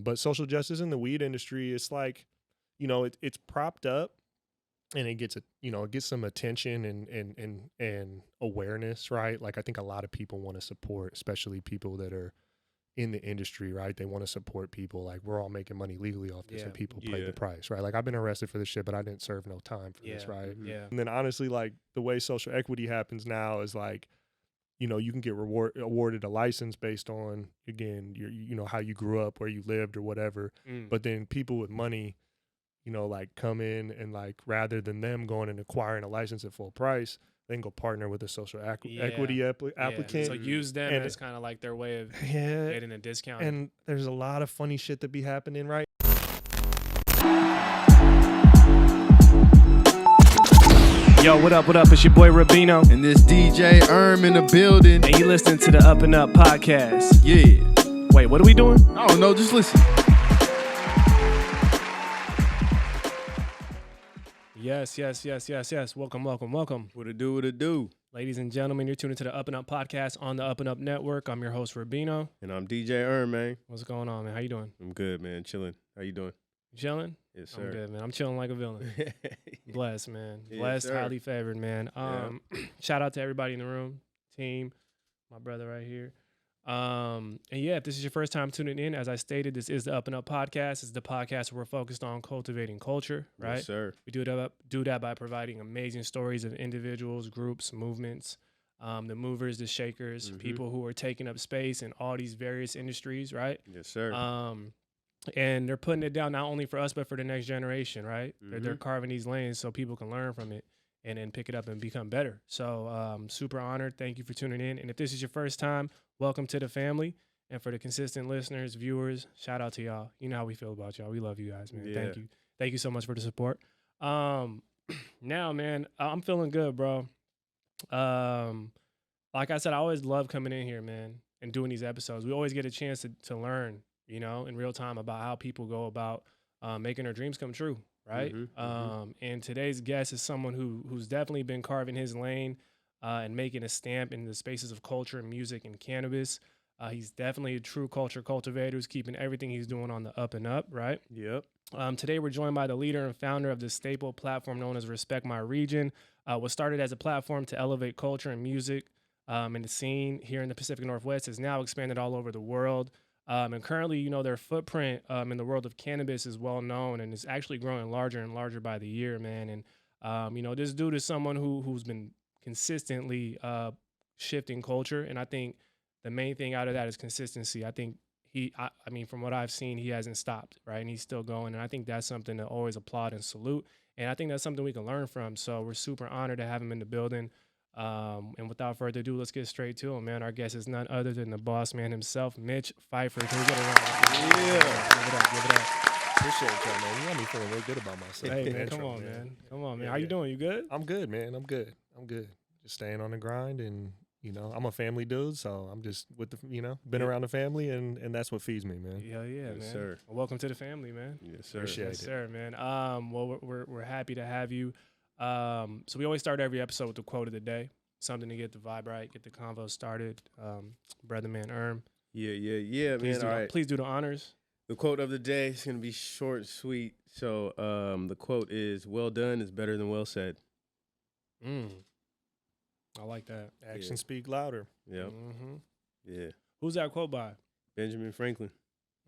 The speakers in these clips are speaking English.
But social justice in the weed industry, it's like, you know, it's propped up and it gets it gets some attention and awareness, right? Like I think a lot of people want to support, especially people that are in the industry, right? They want to support people. Like we're all making money legally off this and people pay the price, right? Like I've been arrested for this shit, but I didn't serve no time for this, right? Yeah. And then honestly, like the way social equity happens now is like, you know, you can get awarded a license based on, again, your how you grew up, where you lived or whatever. But then people with money, you know, like come in and like rather than them going and acquiring a license at full price, they can go partner with a social equity applicant. So use them as kind of like their way of getting a discount. And there's a lot of funny shit that be happening, right? Yo, what up? It's your boy Rubino. And this DJ in the building. And you listening to the UpNUp Podcast. Yeah. Wait, what are we doing? I don't know, just listen. Yes. Welcome. What it do? Ladies and gentlemen, you're tuning to the UpNUp Podcast on the UpNUp Network. I'm your host, Rubino. And I'm DJ man. What's going on, man? How you doing? I'm good, man. Chilling. How you doing? You chilling? Yes, sir. I'm good, man. I'm chilling like a villain. Blessed, man. Yes, Blessed, sir. highly favored, man. Shout out to everybody in the room, team, my brother right here. And yeah, if this is your first time tuning in, as I stated, this is the UpNUp Podcast. It's the podcast where we're focused on cultivating culture, right? Yes, sir. We do that by providing amazing stories of individuals, groups, movements, the movers, the shakers, people who are taking up space in all these various industries, right? Yes, sir. And they're putting it down not only for us, but for the next generation, right? They're carving these lanes so people can learn from it and then pick it up and become better. So super honored. Thank you for tuning in. And if this is your first time, welcome to the family. And for the consistent listeners, viewers, shout out to y'all. You know how we feel about y'all. We love you guys, man. Yeah. Thank you so much for the support. Now, man, I'm feeling good, bro. Like I said, I always love coming in here, man, and doing these episodes. We always get a chance to learn, you know, in real time about how people go about making their dreams come true, right? And today's guest is someone who's definitely been carving his lane and making a stamp in the spaces of culture and music and cannabis. He's definitely a true culture cultivator who's keeping everything he's doing on the up and up, right? Yep. Today, we're joined by the leader and founder of the staple platform known as Respect My Region. Was started as a platform to elevate culture and music and the scene here in the Pacific Northwest has now expanded all over the world. And currently, you know, their footprint in the world of cannabis is well known and is actually growing larger and larger by the year, man. And, you know, this dude is someone who's been consistently shifting culture. And I think the main thing out of that is consistency. I think I mean, from what I've seen, he hasn't stopped, right? And he's still going. And I think that's something to always applaud and salute. And I think that's something we can learn from. So we're super honored to have him in the building. And without further ado, let's get straight to him, man. Our guest is none other than the boss man himself, Mitch Pfeifer. Can we get a round of applause? Yeah. Give it up. Appreciate y'all, man. You got me feeling real good about myself. Hey, man, come on, man. Come on, man. How you doing? You good? I'm good, man. I'm good. Just staying on the grind, and you know, I'm a family dude, so I'm just with the, you know, been around the family, and that's what feeds me, man. Yeah, Yes, man. sir. Well, welcome to the family, man. Yes, sir. Appreciate Yes, it. sir, man. Well, we're happy to have you. So we always start every episode with the quote of the day, something to get the vibe right, get the convo started. Brother man, Yeah, please man. All right. Please do the honors. The quote of the day is going to be short and sweet. So the quote is, well done is better than well said. I like that. Actions speak louder. Yep. Yeah. Who's that quote by? Benjamin Franklin.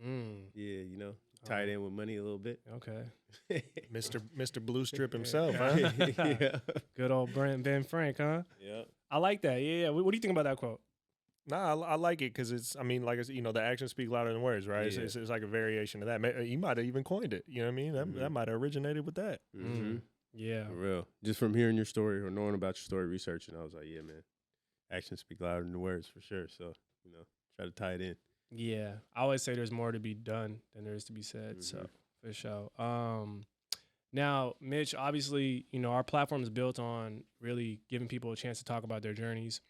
Yeah, you know, tied in with money a little bit. Okay. Mr. Blue Strip himself, huh? Yeah. Good old Ben Frank, huh? Yep. I like that. Yeah. What do you think about that quote? Nah, I like it because it's, I mean, like, it's, you know, the actions speak louder than words, right? Yeah. It's like a variation of that. You might have even coined it. You know what I mean? That might have originated with that. Yeah. For real. Just from hearing your story or knowing about your story, researching, I was like, yeah, man, actions speak louder than words for sure. So, you know, try to tie it in. Yeah. I always say there's more to be done than there is to be said. So, for sure. Now, Mitch, obviously, you know, our platform is built on really giving people a chance to talk about their journeys,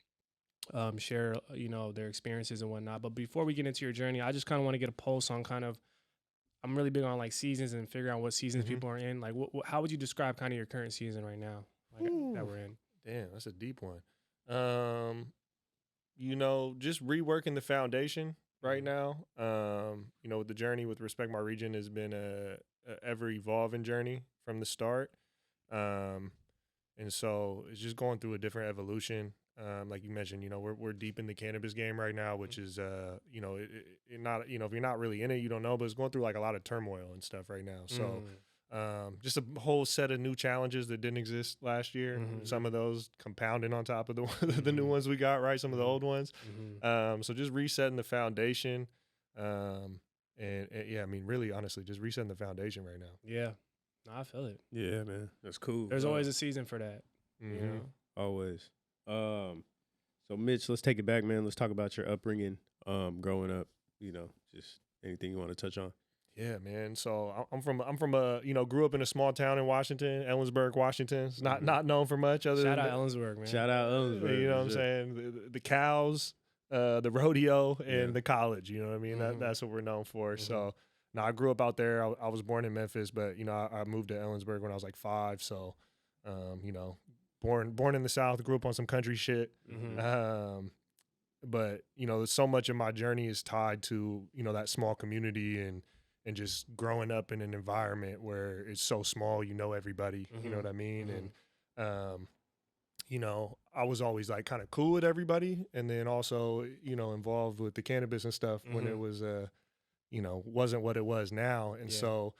share, you know, their experiences and whatnot. But before we get into your journey, I just kind of want to get a pulse on kind of, I'm really big on like seasons and figuring out what seasons people are in. Like, how would you describe kind of your current season right now, like that we're in? Damn, that's a deep one. You know, just reworking the foundation, right now. You know, the journey with Respect My Region has been a ever evolving journey from the start. And so it's just going through a different evolution. Like you mentioned, you know, we're deep in the cannabis game right now, which is, you know, it not, you know, if you're not really in it, you don't know, but it's going through like a lot of turmoil and stuff right now. So, just a whole set of new challenges that didn't exist last year. Some of those compounding on top of the new ones we got, right? Some of the old ones. So just resetting the foundation. And yeah, I mean, really, honestly, just resetting the foundation right now. Yeah. No, I feel it. Yeah, man. That's cool. There's always a season for that. You know? Always. So Mitch, let's take it back, man. Let's talk about your upbringing, growing up, you know, just anything you want to touch on. Yeah, man. So I'm from a, you know, grew up in a small town in Washington, Ellensburg, Washington. It's not known for much other Shout than out Ellensburg, man. Shout out Ellensburg. You know what I'm saying? The cows, the rodeo, and the college. You know what I mean? That's what we're known for. So, no, I grew up out there. I was born in Memphis, but you know, I moved to Ellensburg when I was like 5. So, you know, born in the South, grew up on some country shit. But you know, so much of my journey is tied to, you know, that small community and just growing up in an environment where it's so small, you know everybody, you know what I mean? And, you know, I was always like kind of cool with everybody, and then also, you know, involved with the cannabis and stuff when it was, you know, wasn't what it was now. And so,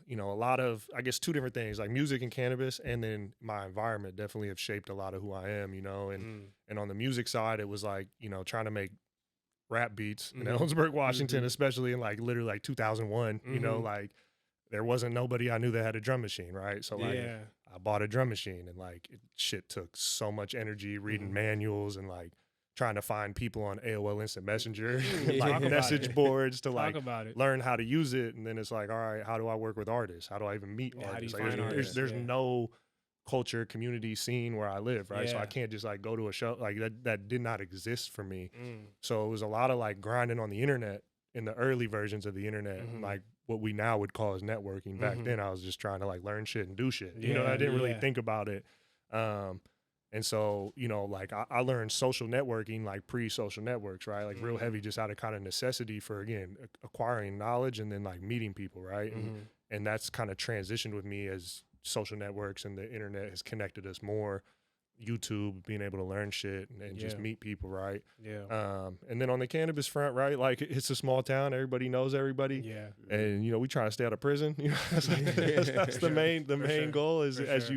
you know, a lot of, I guess, 2 different things, like music and cannabis, and then my environment definitely have shaped a lot of who I am, you know, and on the music side, it was like, you know, trying to make rap beats in Ellensburg, Washington, especially in like literally like 2001, you know, like there wasn't nobody I knew that had a drum machine, right? So like I bought a drum machine, and like shit took so much energy reading manuals and like trying to find people on AOL Instant Messenger, like message boards to like learn how to use it. And then it's like, all right, how do I work with artists? How do I even meet artists? Like there's no culture community scene where I live, right? So I can't just like go to a show like that did not exist for me. So it was a lot of like grinding on the internet in the early versions of the internet, like what we now would call as networking. Back then I was just trying to like learn shit and do shit. You know, I didn't really think about it. And so, you know, like I learned social networking, like pre-social networks, right? Like real heavy, just out of kind of necessity for, again, acquiring knowledge and then like meeting people, right? And that's kind of transitioned with me as social networks and the internet has connected us more. YouTube, being able to learn shit and just meet people, right? And then on the cannabis front, right? Like it's a small town, everybody knows everybody. And you know, we try to stay out of prison. You know, that's the main goal is as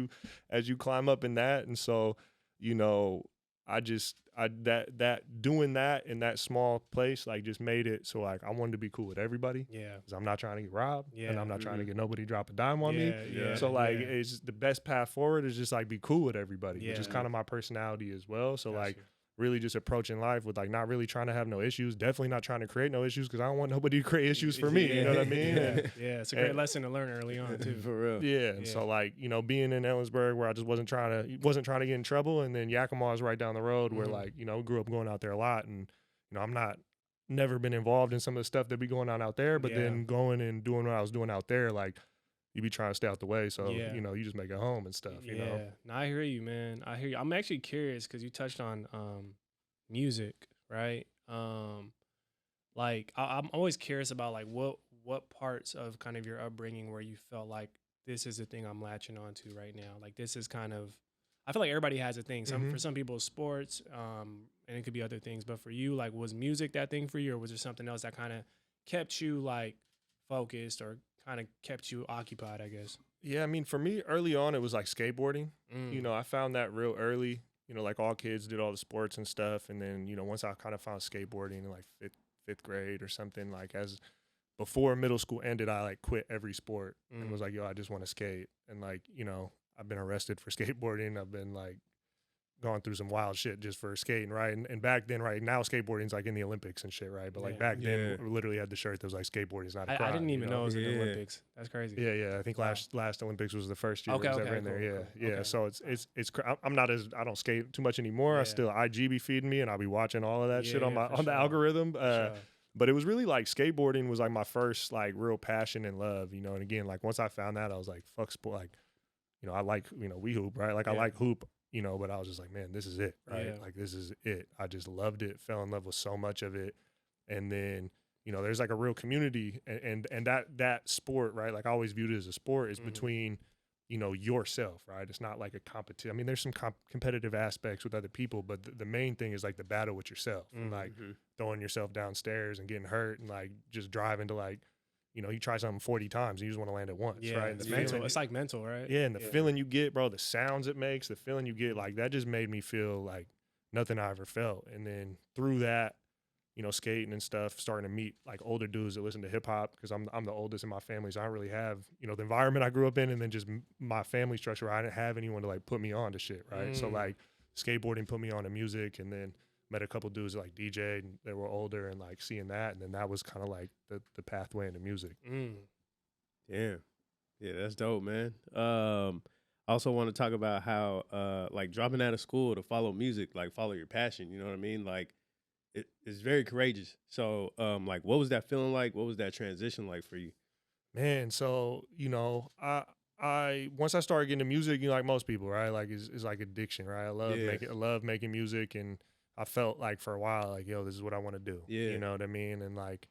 you climb up in that. And so, you know, that doing that in that small place, like just made it so like I wanted to be cool with everybody. Because I'm not trying to get robbed and I'm not trying to get nobody drop a dime on me. So like it's the best path forward is just like be cool with everybody, which is kind of my personality as well. So like really just approaching life with like not really trying to have no issues, definitely not trying to create no issues because I don't want nobody to create issues for me. You know what I mean? It's a great lesson to learn early on too. For real. And so like, you know, being in Ellensburg where I just wasn't trying to get in trouble, and then Yakima is right down the road where like, you know, grew up going out there a lot, and you know, I'm never been involved in some of the stuff that be going on out there, but then going and doing what I was doing out there, like you be trying to stay out the way, so you know, you just make it home and stuff. You know? No, I hear you, man. I hear you. I'm actually curious because you touched on music, right? Like I'm always curious about like what parts of kind of your upbringing where you felt like this is the thing I'm latching on to right now. Like this is kind of, I feel like everybody has a thing. For some people it's sports, and it could be other things. But for you, like was music that thing for you, or was there something else that kind of kept you like focused or kind of kept you occupied, I guess? Yeah, I mean, for me, early on, it was like skateboarding. You know, I found that real early. You know, like all kids did all the sports and stuff. And then, you know, once I kind of found skateboarding in like fifth grade or something, like before middle school ended, I like quit every sport and was like, yo, I just want to skate. And like, you know, I've been arrested for skateboarding. I've been like gone through some wild shit just for skating, right? And back then, right now, skateboarding's like in the Olympics and shit, right? But like back then, we literally had the shirt that was like skateboarding's not a crime. I didn't even know it was in the Olympics. That's crazy. Yeah. I think last Olympics was the first year it was ever in there. Yeah. So it's I'm not I don't skate too much anymore. I still IG be feeding me, and I'll be watching all of that shit on the algorithm. But it was really like skateboarding was like my first like real passion and love, you know. And again, like once I found that, I was like, fuck sport. Like, you know, I like, you know, we hoop, right? Like I like hoop, you know, but I was just like, man, this is it, right? Like this is it. I just loved it, fell in love with so much of it. And then, you know, there's like a real community and that sport, right? Like I always viewed it as a sport is between, you know, yourself, right? It's not like a competition. I mean, there's some competitive aspects with other people, but the main thing is like the battle with yourself and like throwing yourself downstairs and getting hurt and like just driving to like, you know, you try something 40 times and you just want to land it once, right? And it's mental. It's like mental, right? Yeah, and the feeling you get, bro, the sounds it makes, the feeling you get, like that just made me feel like nothing I ever felt. And then through that, you know, skating and stuff, starting to meet like older dudes that listen to hip hop because I'm the oldest in my family, so I don't really have, you know, the environment I grew up in, and then just my family structure. I didn't have anyone to like put me on to shit, right? So like skateboarding put me on to music, and then met a couple dudes that like DJ and they were older, and like seeing that, and then that was kind of like the pathway into music. Damn, yeah, that's dope, man. I also want to talk about how like dropping out of school to follow music, like follow your passion. You know what I mean? Like. It's very courageous. So, like, what was that feeling like? What was that transition like for you? Man, so, you know, I once I started getting into music, you know, like most people, right? Like it's like addiction, right? I love making music, and I felt like for a while, like, yo, this is what I want to do. Yeah. You know what I mean? And like,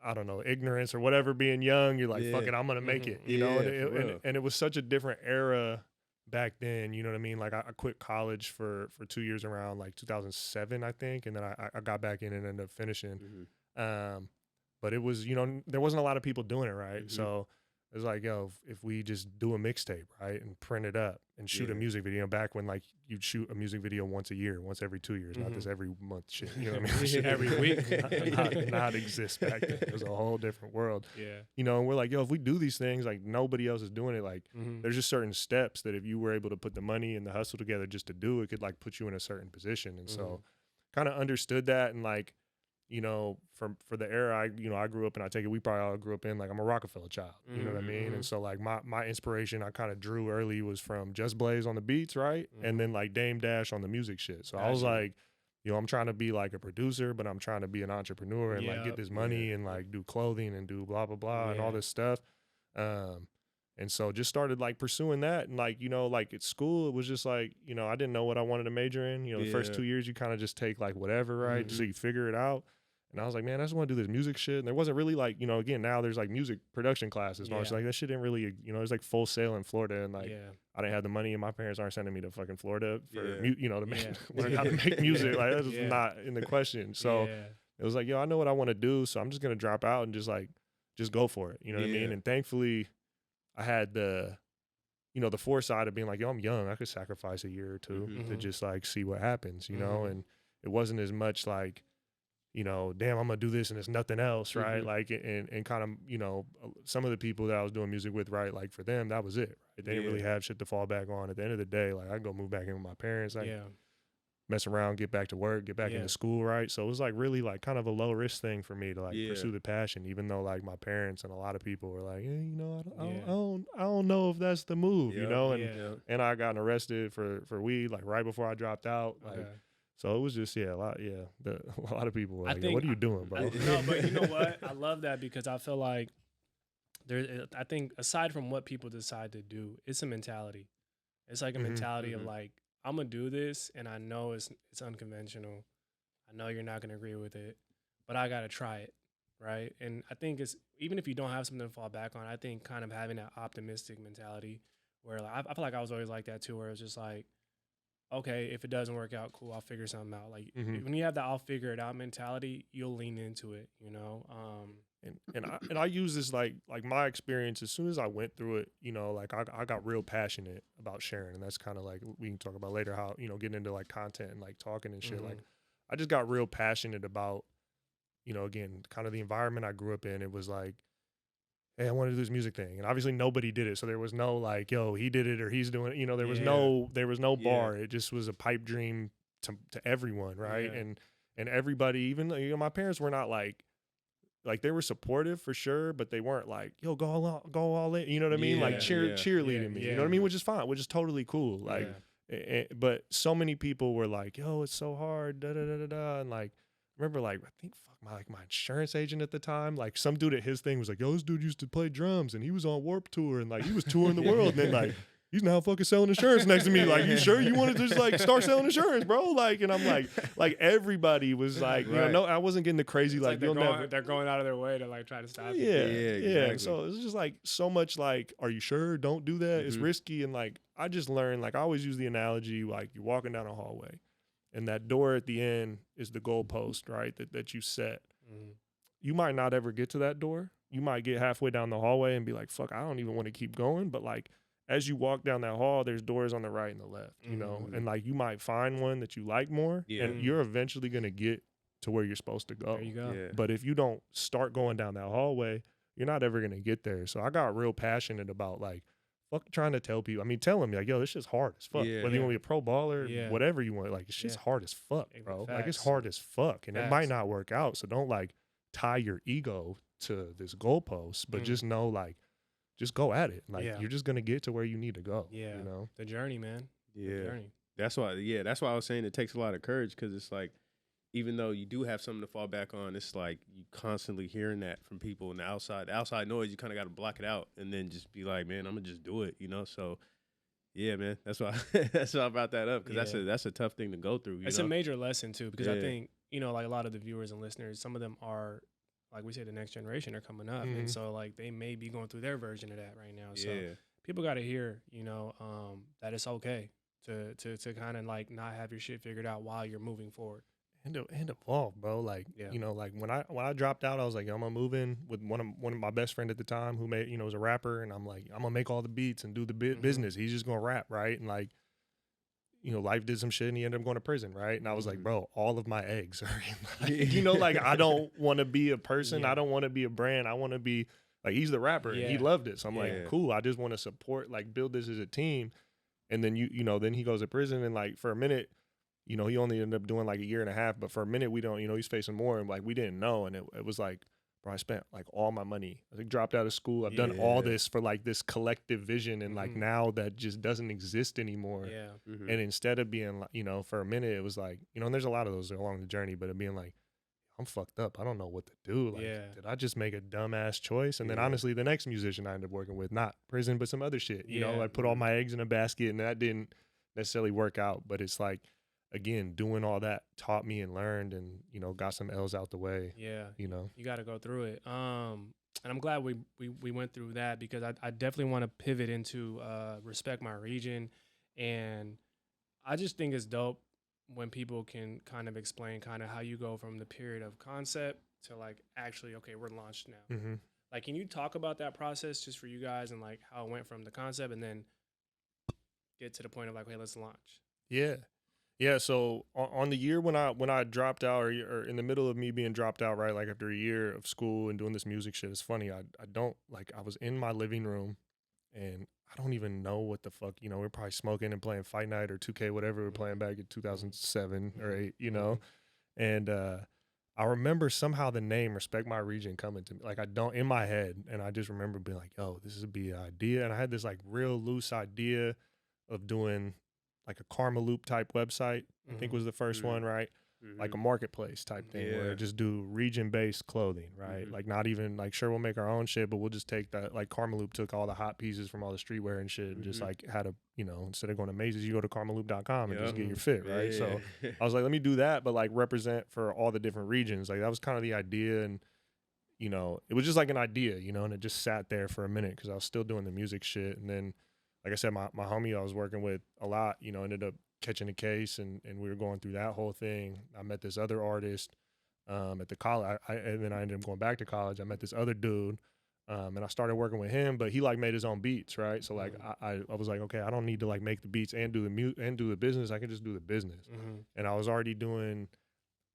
I don't know, ignorance or whatever, being young, you're like, fuck it, I'm gonna make it. You know, and it was such a different era back then, you know what I mean? Like I quit college for 2 years around like 2007, I think. And then I got back in and ended up finishing. But it was, you know, there wasn't a lot of people doing it, right? So it was like, yo, if we just do a mixtape, right? And print it up and shoot a music video back when like you'd shoot a music video once a year, once every 2 years, not this every month shit. You know what I mean? Every week. not exist back then. It was a whole different world. Yeah. You know, and we're like, yo, if we do these things, like nobody else is doing it. Like there's just certain steps that if you were able to put the money and the hustle together just to do it, could like put you in a certain position. And so kind of understood that, and like, you know, for the era I grew up in, I take it we probably all grew up in, like I'm a Rockefeller child, you know what I mean? And so like my inspiration I kind of drew early was from Just Blaze on the beats, right? And then like Dame Dash on the music shit. So I was like, you know, I'm trying to be like a producer, but I'm trying to be an entrepreneur and like get this money and like do clothing and do blah, blah, blah and all this stuff. And so just started like pursuing that. And like, you know, like at school, it was just like, you know, I didn't know what I wanted to major in. You know, the first 2 years you kind of just take like whatever, right? So you figure it out. And I was like, man, I just want to do this music shit. And there wasn't really like, you know, again, now there's like music production classes. And I was like, that shit didn't really, you know, it was like Full Sail in Florida. And like, I didn't have the money, and my parents aren't sending me to fucking Florida for, you know, to learn how to make music. Like, that's just not in the question. So it was like, yo, I know what I want to do. So I'm just going to drop out and just go for it. You know what I mean? And thankfully I had the foresight of being like, yo, I'm young. I could sacrifice a year or two to just like see what happens, you know? And it wasn't as much like, you know, damn, I'm gonna do this and it's nothing else, right? Like, and kind of, you know, some of the people that I was doing music with, right, like for them, that was it, right? They didn't really have shit to fall back on. At the end of the day, like I can go move back in with my parents, like mess around, get back to work, get back into school, right? So it was like really like kind of a low risk thing for me to like pursue the passion, even though like my parents and a lot of people were like, hey, you know, I don't know if that's the move, you know, and I got arrested for weed like right before I dropped out, like. So it was just, a lot of people were like, what are you doing, bro? No, but you know what? I love that because I feel like I think aside from what people decide to do, it's a mentality. It's like a mentality of like, I'm going to do this and I know it's unconventional. I know you're not going to agree with it, but I got to try it, right? And I think it's, even if you don't have something to fall back on, I think kind of having that optimistic mentality where like, I feel like I was always like that too, where it's just like, okay, if it doesn't work out, cool, I'll figure something out. Like when you have the I'll figure it out mentality, you'll lean into it, you know? And I use this like my experience, as soon as I went through it, you know, like I got real passionate about sharing. And that's kind of like, we can talk about later how, you know, getting into like content and like talking and shit. Like I just got real passionate about, you know, again, kind of the environment I grew up in. It was like, hey, I want to do this music thing. And obviously nobody did it. So there was no like, yo, he did it or he's doing it. You know, there was no bar. It just was a pipe dream to everyone. Right. And everybody, even, you know, my parents were not like they were supportive for sure, but they weren't like, yo, go all in. You know what I mean? Like cheerleading me, you know what I mean? Which is fine, which is totally cool. Like, but so many people were like, yo, it's so hard. Da, da, da, da, da. And like, I remember like, I think my insurance agent at the time, like some dude at his thing was like, yo, this dude used to play drums and he was on Warped Tour and like he was touring the world. And then like he's now fucking selling insurance next to me. Like, you sure you wanted to just like start selling insurance, bro? Like, and I'm like everybody was like, you know, no, I wasn't getting the crazy It's like they're going out of their way to like try to stop you. Exactly. So it's just like so much like, are you sure? Don't do that. It's risky. And like I just learned, like I always use the analogy, like you're walking down a hallway, and that door at the end is the goalpost, right? That you set. You might not ever get to that door. You might get halfway down the hallway and be like, fuck, I don't even want to keep going. But like, as you walk down that hall, there's doors on the right and the left, you know? And like, you might find one that you like more, and you're eventually going to get to where you're supposed to go. There you go. But if you don't start going down that hallway, you're not ever going to get there. So I got real passionate about like, fuck trying to tell people. I mean, tell them like, yo, this shit's hard as fuck. Whether you want to be a pro baller, whatever you want, like, it's just hard as fuck, bro. Like, it's hard as fuck. And it might not work out. So don't like tie your ego to this goalpost, but just know, like, just go at it. Like, you're just going to get to where you need to go. Yeah. You know? The journey, man. Yeah. The journey. That's why I was saying it takes a lot of courage, because it's like, even though you do have something to fall back on, it's like you constantly hearing that from people in the outside noise. You kind of got to block it out and then just be like, man, I'm going to just do it, you know? So, yeah, man, that's why I brought that up, because that's a tough thing to go through. It's a major lesson, too, because I think, you know, like a lot of the viewers and listeners, some of them are, like we say, the next generation are coming up. And so, like, they may be going through their version of that right now. So people got to hear, you know, that it's okay to kind of, like, not have your shit figured out while you're moving forward. And evolve, bro. Like, you know, like when I dropped out, I was like, yo, I'm gonna move in with one of my best friend at the time who made, you know, was a rapper, and I'm like, I'm gonna make all the beats and do the business. He's just gonna rap, right? And like, you know, life did some shit, and he ended up going to prison, right? And I was like, bro, all of my eggs are in, like, you know, like I don't want to be a person, I don't want to be a brand, I want to be like, he's the rapper, and he loved it, so I'm like, cool. I just want to support, like, build this as a team, and then you know, then he goes to prison, and like for a minute. You know, he only ended up doing like a year and a half, but for a minute we don't, you know, he's facing more, and like we didn't know, and it was like, bro, I spent like all my money. I think dropped out of school. I've done all this for like this collective vision, and like now that just doesn't exist anymore. And instead of being like, you know, for a minute it was like, you know, and there's a lot of those along the journey, but it being like, I'm fucked up. I don't know what to do. Like, did I just make a dumbass choice? And then honestly, the next musician I ended up working with, not prison, but some other shit. You know, I put all my eggs in a basket, and that didn't necessarily work out. But it's like, again, doing all that taught me and learned, and, you know, got some L's out the way. You know, you got to go through it. And I'm glad we went through that, because I definitely want to pivot into respect my region. And I just think it's dope when people can kind of explain kind of how you go from the period of concept to like, actually, okay, we're launched now. Like, can you talk about that process just for you guys, and like how it went from the concept and then get to the point of like, hey, let's launch? Yeah, so on the year when I dropped out, or in the middle of me being dropped out, right, like after a year of school and doing this music shit, it's funny, I don't, like, I was in my living room, and I don't even know what the fuck, you know, we're probably smoking and playing Fight Night or 2K, whatever we were playing back in 2007 or 8, you know, and I remember somehow the name Respect My Region coming to me, like, I don't, in my head, and I just remember being like, yo, this would be an idea, and I had this, like, real loose idea of doing like a Karma Loop type website, I think was the first one, right? Like a marketplace type thing where just do region-based clothing, right? Like, not even like, sure, we'll make our own shit, but we'll just take that, like Karma Loop took all the hot pieces from all the streetwear and shit, and just like had a, you know, instead of going to Macy's, you go to karmaloop.com and just get your fit, right? So I was like, let me do that, but like represent for all the different regions. Like, that was kind of the idea, and, you know, it was just like an idea, you know, and it just sat there for a minute because I was still doing the music shit. And then, like I said, my homie I was working with a lot, you know, ended up catching a case, and we were going through that whole thing. I met this other artist at the college, and then I ended up going back to college. I met this other dude, and I started working with him, but he like made his own beats, right? So like I was like, okay, I don't need to like make the beats and do the business. I can just do the business. And I was already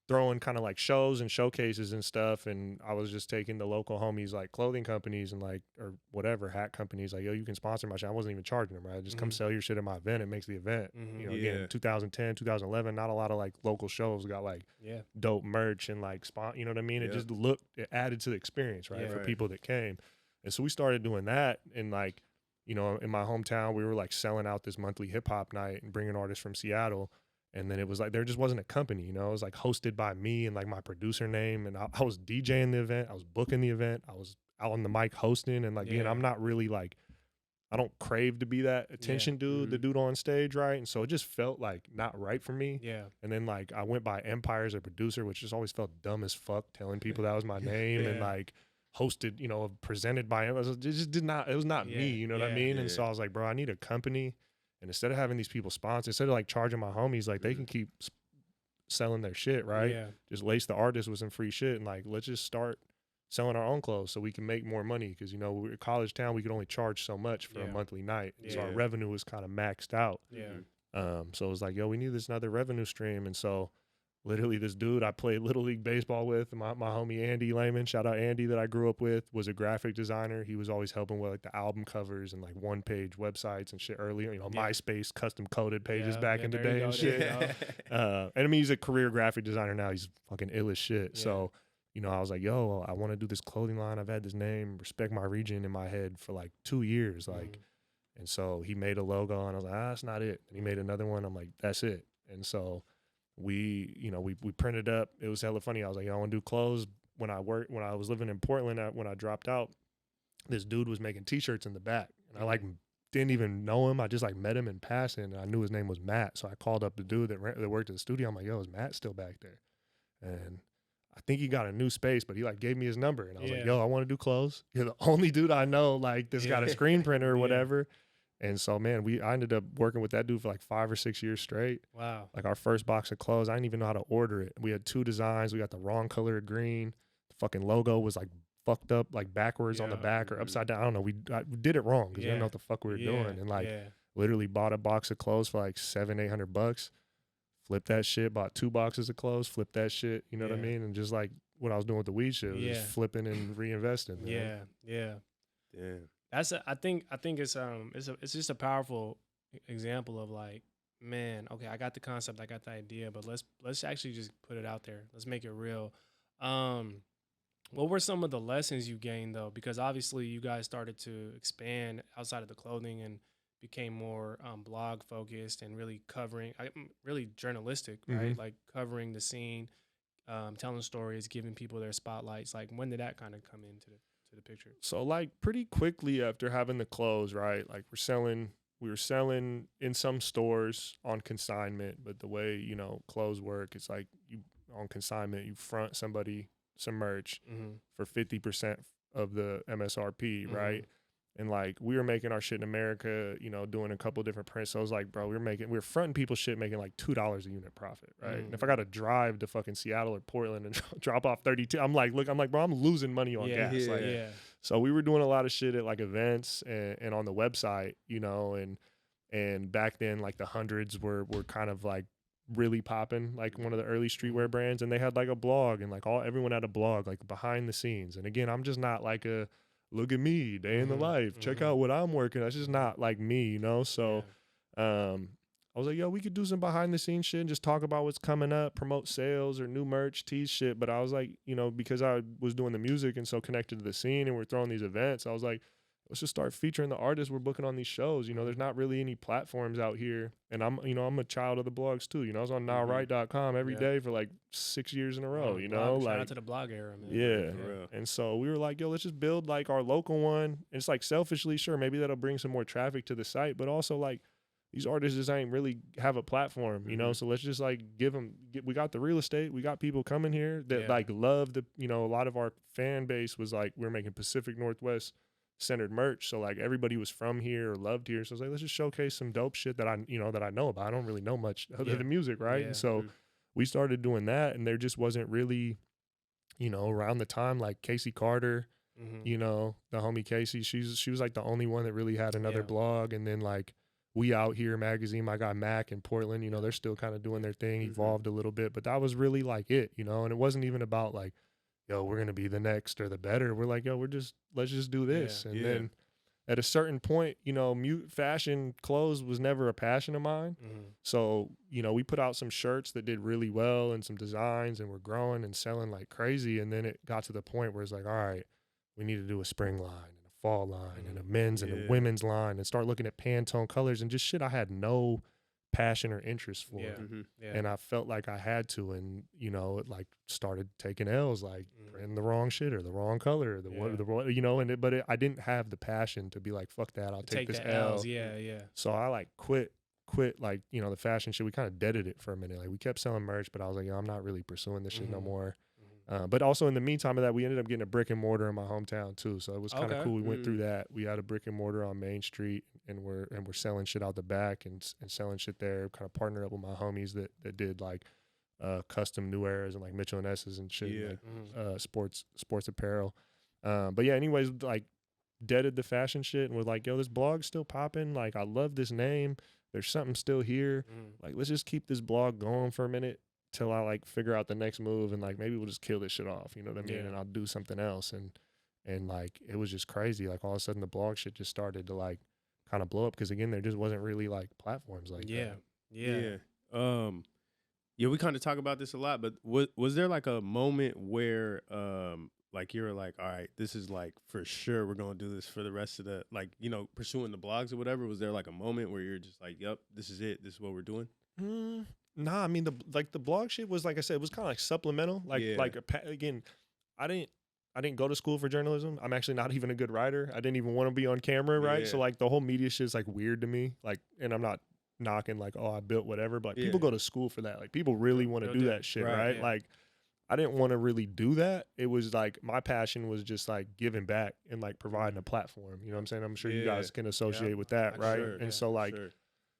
throwing kind of like shows and showcases and stuff, and I was just taking the local homies, like clothing companies and like, or whatever, hat companies, like, yo, you can sponsor my shit. I wasn't even charging them, right? Just come sell your shit at my event. It makes the event. You know, again, 2010, 2011, not a lot of like local shows got like dope merch and like you know what I mean? It just it added to the experience, right? For people that came. And so we started doing that, and like, you know, in my hometown, we were like selling out this monthly hip hop night and bringing artists from Seattle. And then it was like, there just wasn't a company, you know, it was like hosted by me and like my producer name. And I was DJing the event. I was booking the event. I was out on the mic hosting, and like, I'm not really like I don't crave to be that attention dude, the dude on stage, right? And so it just felt like not right for me. Yeah. And then like I went by Empire as a producer, which just always felt dumb as fuck, telling people that was my name and like hosted, you know, presented by him. It just did not, it was not me, you know what I mean? And so I was like, bro, I need a company. And instead of having these people sponsor, instead of like charging my homies, like they can keep selling their shit, right? Yeah. Just lace the artist with some free shit and like, let's just start selling our own clothes so we can make more money. Cause you know, we're a college town, we could only charge so much for a monthly night. So our revenue was kind of maxed out. So it was like, yo, we need this another revenue stream. And so literally this dude I played Little League baseball with, my homie Andy Lehman, shout out Andy, that I grew up with, was a graphic designer. He was always helping with like the album covers and like one-page websites and shit earlier, you know, MySpace custom coded pages back in the day and shit. And I mean, he's a career graphic designer now. He's fucking ill as shit. So, you know, I was like, yo, I want to do this clothing line. I've had this name, Respect My Region, in my head for like 2 years. Like, and so he made a logo and I was like, that's not it. And he made another one. I'm like, that's it. And so we printed up. It was hella funny. I was like, I want to do clothes. When I was living in Portland, when I dropped out, this dude was making t-shirts in the back. And I like didn't even know him. I just like met him in passing and I knew his name was Matt. So I called up the dude that worked at the studio. I'm like, yo, is Matt still back there? And I think he got a new space, but he like gave me his number and I was like, yo, I want to do clothes. You're the only dude I know like this got a screen printer or whatever. And so, man, I ended up working with that dude for like 5 or 6 years straight. Wow. Like our first box of clothes, I didn't even know how to order it. We had 2 designs. We got the wrong color of green. The fucking logo was like fucked up, like backwards on the back or upside down. I don't know. We did it wrong because we didn't know what the fuck we were doing. And like literally bought a box of clothes for like $700-800. Flipped that shit, bought 2 boxes of clothes, flipped that shit, you know what I mean? And just like what I was doing with the weed shit, was just flipping and reinvesting. Man. Yeah. That's I think it's just a powerful example of like, man, okay, I got the concept, I got the idea, but let's actually just put it out there. Let's make it real. What were some of the lessons you gained though? Because obviously you guys started to expand outside of the clothing and became more blog focused and really covering, really journalistic, right? Like covering the scene, telling stories, giving people their spotlights. Like when did that kind of come into the picture? So like pretty quickly after having the clothes, right? Like we were selling in some stores on consignment, but the way, you know, clothes work, it's like you on consignment, you front somebody some merch for 50% of the MSRP, right? And like we were making our shit in America, you know, doing a couple different prints. So I was like, bro, we were fronting people shit making like $2 a unit profit, right? And if I got to drive to fucking Seattle or Portland and drop off 32, I'm like, bro, I'm losing money on gas. So we were doing a lot of shit at like events and on the website, you know, and back then like the hundreds were kind of like really popping, like one of the early streetwear brands, and they had like a blog and like everyone had a blog like behind the scenes. And again, I'm just not like a look at me, day in the life, check out what I'm working. That's just not like me, you know? So I was like, yo, we could do some behind the scenes shit and just talk about what's coming up, promote sales or new merch, tease shit. But I was like, you know, because I was doing the music and so connected to the scene and we're throwing these events, I was like, let's just start featuring the artists we're booking on these shows. You know, there's not really any platforms out here. And I'm a child of the blogs too. You know, I was on nowright.com every day for like 6 years in a row, you know, shout like out to the blog era, man. Yeah. And so we were like, yo, let's just build like our local one. And it's like selfishly, sure, maybe that'll bring some more traffic to the site, but also like these artists just ain't really have a platform, you know? So let's just like we got the real estate. We got people coming here that like love you know, a lot of our fan base was like, we're making Pacific Northwest centered merch, so like everybody was from here or loved here. So I was like, let's just showcase some dope shit that I know about. I don't really know much other than music, right? And so we started doing that, and there just wasn't really, you know, around the time like Casey Carter, you know, the homie Casey, she was like the only one that really had another blog. And then like We Out Here magazine, my guy Mac in Portland, you know, they're still kind of doing their thing, evolved a little bit, but that was really like it, you know. And it wasn't even about like, yo, we're going to be the next or the better. We're like, yo, let's just do this. Then at a certain point, you know, fashion clothes was never a passion of mine. So, you know, we put out some shirts that did really well and some designs, and we're growing and selling like crazy. And then it got to the point where it's like, all right, we need to do a spring line and a fall line and a men's and a women's line, and start looking at Pantone colors and just shit I had no passion or interest for. Yeah. Mm-hmm. Yeah. And I felt like I had to, and you know, it like started taking L's, like printing the wrong shit or the wrong color, or the you know, I didn't have the passion to be like, fuck that, I'll take this the L. L's. Yeah. Yeah. So I like quit like, you know, the fashion shit. We kind of deaded it for a minute. Like we kept selling merch, but I was like, yo, I'm not really pursuing this shit no more. But also in the meantime of that, we ended up getting a brick and mortar in my hometown too. So it was kind of cool. We went through that. We had a brick and mortar on Main Street, and we're selling shit out the back and selling shit there. Kind of partnered up with my homies that did like custom New Eras and like Mitchell and S's and shit, like sports apparel. But yeah, anyways, like deaded the fashion shit and was like, yo, this blog's still popping. Like I love this name. There's something still here. Like let's just keep this blog going for a minute till I like figure out the next move, and like maybe we'll just kill this shit off, you know what I mean? And I'll do something else. And like it was just crazy. Like all of a sudden the blog shit just started to like kind of blow up, because again, there just wasn't really like platforms like that. Yeah, we kind of talk about this a lot, but was there like a moment where like you were like, all right, this is like for sure we're gonna do this for the rest of the, like, you know, pursuing the blogs or whatever? Was there like a moment where you're just like, yep, this is it, this is what we're doing? Nah, I mean the blog shit was, like I said, it was kind of like supplemental. Again, I didn't go to school for journalism. I'm actually not even a good writer. I didn't even want to be on camera, right? So like the whole media shit is like weird to me. Like, and I'm not knocking like, oh, I built whatever, but like people go to school for that. Like people really want to do that shit, right? Yeah. Like I didn't want to really do that. It was like my passion was just like giving back and like providing a platform. You know what I'm saying? I'm sure you guys can associate with that, right? Sure. And so like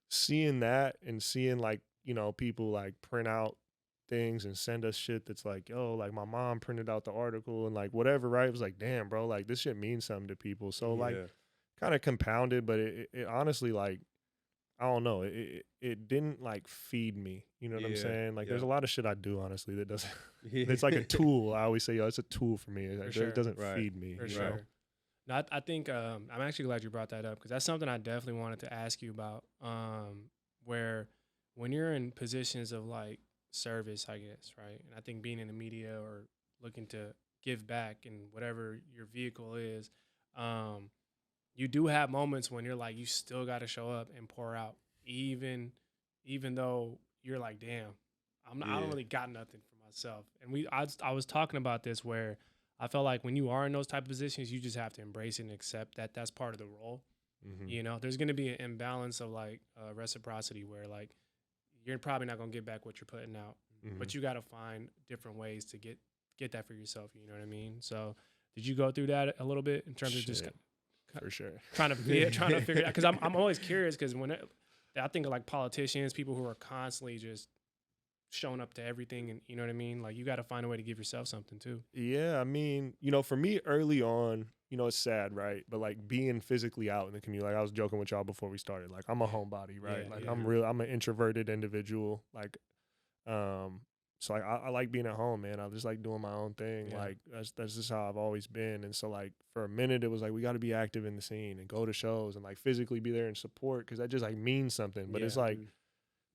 seeing that and seeing like, you know, people like print out things and send us shit that's like, yo, like my mom printed out the article and like whatever, right? It was like, damn, bro, like this shit means something to people. So like kind of compounded, but it honestly, like, I don't know, it didn't like feed me. You know what I'm saying? Like there's a lot of shit I do honestly that doesn't, it's like a tool. I always say, yo, it's a tool for me. It doesn't feed me. For sure. No, I think I'm actually glad you brought that up, because that's something I definitely wanted to ask you about, where when you're in positions of like service, I guess, right? And I think being in the media or looking to give back in whatever your vehicle is, you do have moments when you're like, you still got to show up and pour out, even though you're like, damn, I don't really got nothing for myself. And I was talking about this, where I felt like when you are in those type of positions, you just have to embrace it and accept that that's part of the role. You know, there's going to be an imbalance of like reciprocity, where like you're probably not going to get back what you're putting out, but you got to find different ways to get that for yourself. You know what I mean? So did you go through that a little bit in terms of just for sure trying to figure it out? Because I'm always curious, because I think of like politicians, people who are constantly just showing up to everything, and you know what I mean? Like you got to find a way to give yourself something too. Yeah, I mean, you know, for me early on, you know, it's sad, right? But like being physically out in the community, like I was joking with y'all before we started, like I'm a homebody, right? I'm an introverted individual. Like, so like I like being at home, man. I just like doing my own thing. Like that's just how I've always been. And so like for a minute it was like we got to be active in the scene and go to shows and like physically be there and support, because that just like means something. But it's like,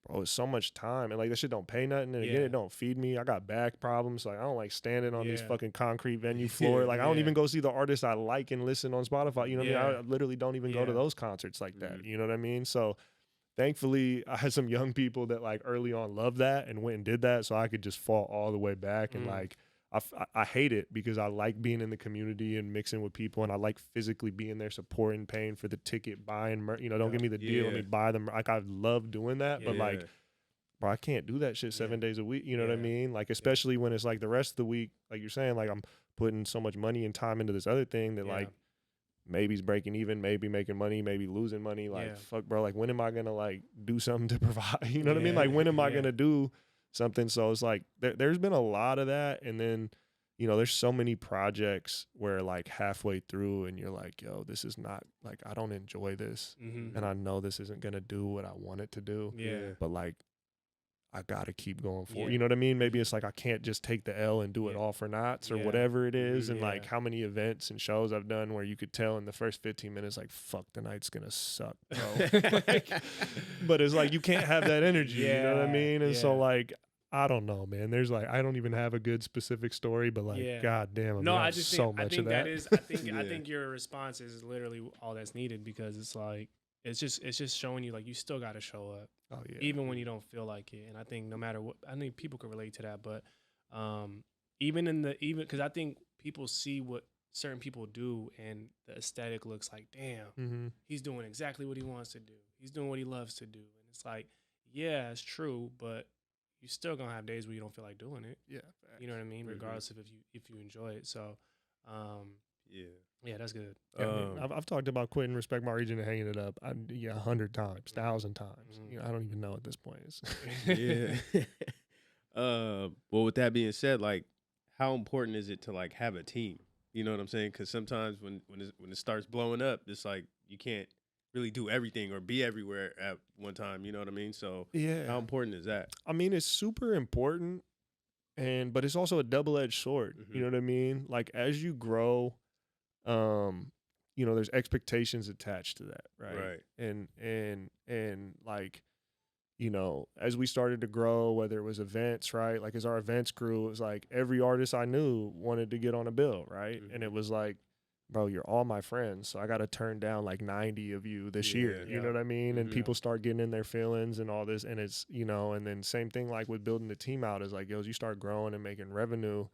bro, it's so much time, and like that shit don't pay nothing, and again, it don't feed me. I got back problems. Like I don't like standing on these fucking concrete venue floor. Like I don't even go see the artists I like and listen on Spotify. You know what I mean? I literally don't even go to those concerts like that. You know what I mean? So thankfully I had some young people that like early on loved that and went and did that, so I could just fall all the way back. And like I hate it, because I like being in the community and mixing with people, and I like physically being there, supporting, paying for the ticket, buying, you know, don't give me the deal, let me buy them. Like I love doing that, but like, bro, I can't do that shit 7 days a week. You know what I mean? Like, especially when it's like the rest of the week, like you're saying, like I'm putting so much money and time into this other thing that like maybe it's breaking even, maybe making money, maybe losing money. Like fuck, bro, like when am I gonna like do something to provide? You know what I mean? Like when am I gonna do something? So it's like there's been a lot of that. And then, you know, there's so many projects where like halfway through and you're like, yo, this is not, like, I don't enjoy this. And I know this isn't gonna do what I want it to do. But like I gotta keep going forward. You know what I mean? Maybe it's like I can't just take the L and do it all for knots or whatever it is. And like how many events and shows I've done where you could tell in the first 15 minutes, like, fuck, the night's gonna suck, bro. Like, but it's like you can't have that energy. You know what I mean? And so like, I don't know, man. There's like, I don't even have a good specific story, but like, god damn, I just so think, much I think of that. I think your response is literally all that's needed, because it's like it's just showing you like you still got to show up, Oh yeah. even when you don't feel like it. And I think no matter what, I think people can relate to that. But even because I think people see what certain people do, and the aesthetic looks like, damn, he's doing exactly what he wants to do. He's doing what he loves to do, and it's like, yeah, it's true, but you're still gonna have days where you don't feel like doing it. Yeah. You know what I mean? Regardless of if you enjoy it. So, yeah, that's good. Yeah, I mean, I've talked about quitting Respect My Region and hanging it up. 100 times, 1,000 times. You know, I don't even know at this point. Yeah. Well, with that being said, like, how important is it to like have a team? You know what I'm saying? Because sometimes when it starts blowing up, it's like you can't really do everything or be everywhere at one time. You know what I mean? So yeah, how important is that? I mean, it's super important, but it's also a double-edged sword. You know what I mean? Like as you grow, you know, there's expectations attached to that, right? Right. And like, you know, as we started to grow, whether it was events, right? Like as our events grew, it was like every artist I knew wanted to get on a bill, right? And it was like, bro, you're all my friends, so I got to turn down like 90 of you this year. You know what I mean? And people start getting in their feelings and all this, and it's, you know, and then same thing like with building the team out is like, yo, as you start growing and making revenue,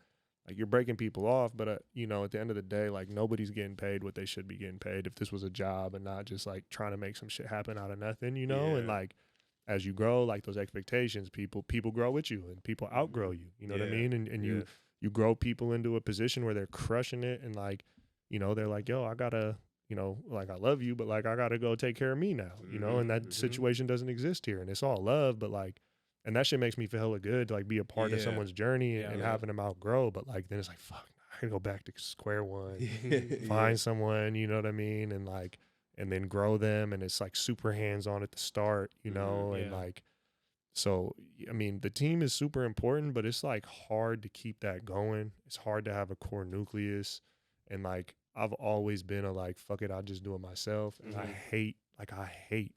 like you're breaking people off, but you know, at the end of the day, like nobody's getting paid what they should be getting paid if this was a job and not just like trying to make some shit happen out of nothing, you know? And like as you grow, like those expectations, people grow with you and people outgrow you. You know what I mean? And you grow people into a position where they're crushing it, and like, you know, they're like, yo, I gotta, you know, like I love you, but like I gotta go take care of me now, you know, and that situation doesn't exist here, and it's all love, but like, and that shit makes me feel hella good to like be a part of someone's journey and having them outgrow, but like then it's like, fuck, I gotta go back to square one, find someone, you know what I mean, and like, and then grow them, and it's like super hands-on at the start, you know, and like, so, I mean, the team is super important, but it's like hard to keep that going. It's hard to have a core nucleus, and like, I've always been a like, fuck it, I'll just do it myself, and I hate,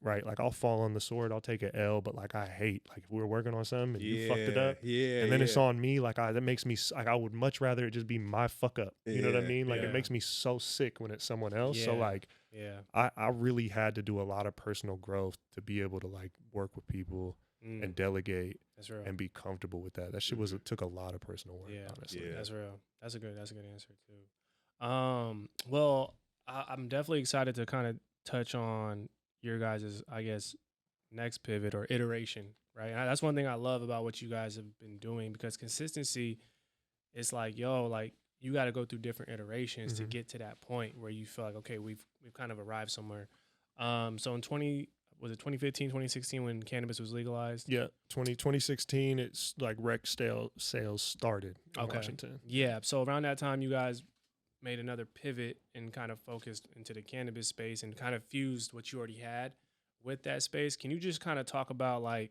right? Like I'll fall on the sword, I'll take an L, but like I hate, like if we're working on something and you fucked it up, and then it's on me, like that makes me, like I would much rather it just be my fuck up, you know what I mean? Like it makes me so sick when it's someone else, so like, I really had to do a lot of personal growth to be able to like work with people and delegate and be comfortable with that. That shit took a lot of personal work, honestly. That's real. That's a good answer too. Well, I'm definitely excited to kind of touch on your guys' I guess next pivot or iteration, right? And that's one thing I love about what you guys have been doing, because consistency, it's like, yo, like you got to go through different iterations to get to that point where you feel like, okay, we've kind of arrived somewhere. So in 2015, 2016 when cannabis was legalized? Yeah, 2016, it's like rec sales started in Washington. Yeah, so around that time, you guys made another pivot and kind of focused into the cannabis space and kind of fused what you already had with that space. Can you just kind of talk about like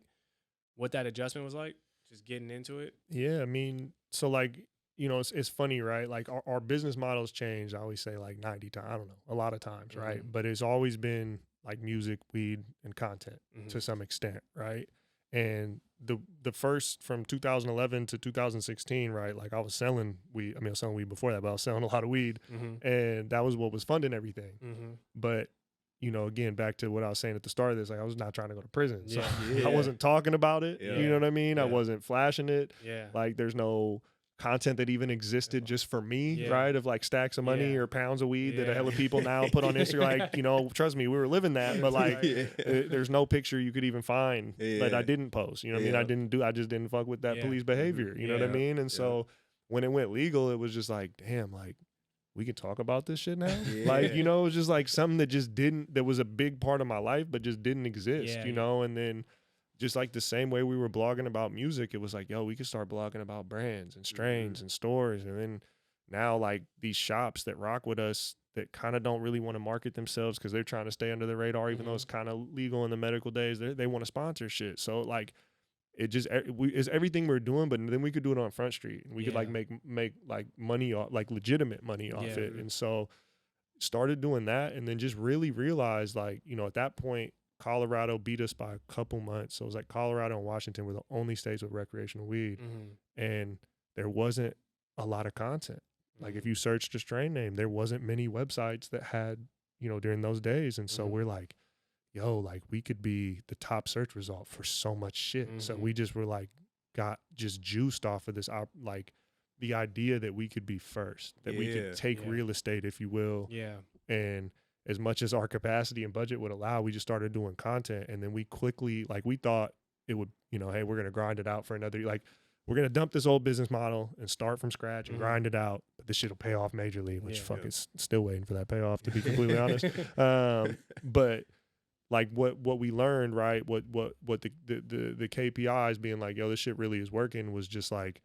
what that adjustment was like, just getting into it? Yeah, I mean, so like, you know, it's funny, right? Like our business models changed. I always say like 90 times, I don't know, a lot of times, right? But it's always been like music, weed, and content to some extent, right? And the first from 2011 to 2016, right? Like I was selling weed. I mean, I was selling weed before that, but I was selling a lot of weed, and that was what was funding everything. But you know, again, back to what I was saying at the start of this, like I was not trying to go to prison, so I wasn't talking about it. You know what I mean? I wasn't flashing it. Like there's no content that even existed just for me, right? Of like stacks of money or pounds of weed that a hell of people now put on Instagram. Like, you know, trust me, we were living that, but like there's no picture you could even find that I didn't post. You know what I mean? I just didn't fuck with that police behavior. You know what I mean? And so when it went legal, it was just like, damn, like we can talk about this shit now. Like, you know, it was just like something that just that was a big part of my life, but just didn't exist, you know? And then just like the same way we were blogging about music, it was like, yo, we could start blogging about brands and strains and stores. And then now like these shops that rock with us that kind of don't really want to market themselves because they're trying to stay under the radar, even though it's kind of legal in the medical days, they want to sponsor shit. So like it just, it's everything we're doing, but then we could do it on Front Street and we could like make like money off, like legitimate money off it. And so started doing that, and then just really realized like, you know, at that point, Colorado beat us by a couple months. So it was like Colorado and Washington were the only states with recreational weed. And there wasn't a lot of content. Like if you searched a strain name, there wasn't many websites that had, you know, during those days. And so we're like, yo, like we could be the top search result for so much shit. So Mhm. we just were like, got just juiced off of this, like the idea that we could be first, that we could take Yeah. real estate, if you will. Yeah. And as much as our capacity and budget would allow, we just started doing content. And then we quickly, like we thought it would, you know, hey, we're going to grind it out for another, like we're going to dump this old business model and start from scratch and grind it out. But this shit will pay off majorly, which is still waiting for that payoff, to be completely honest. But like what we learned, right? What the KPIs being like, yo, this shit really is working, was just like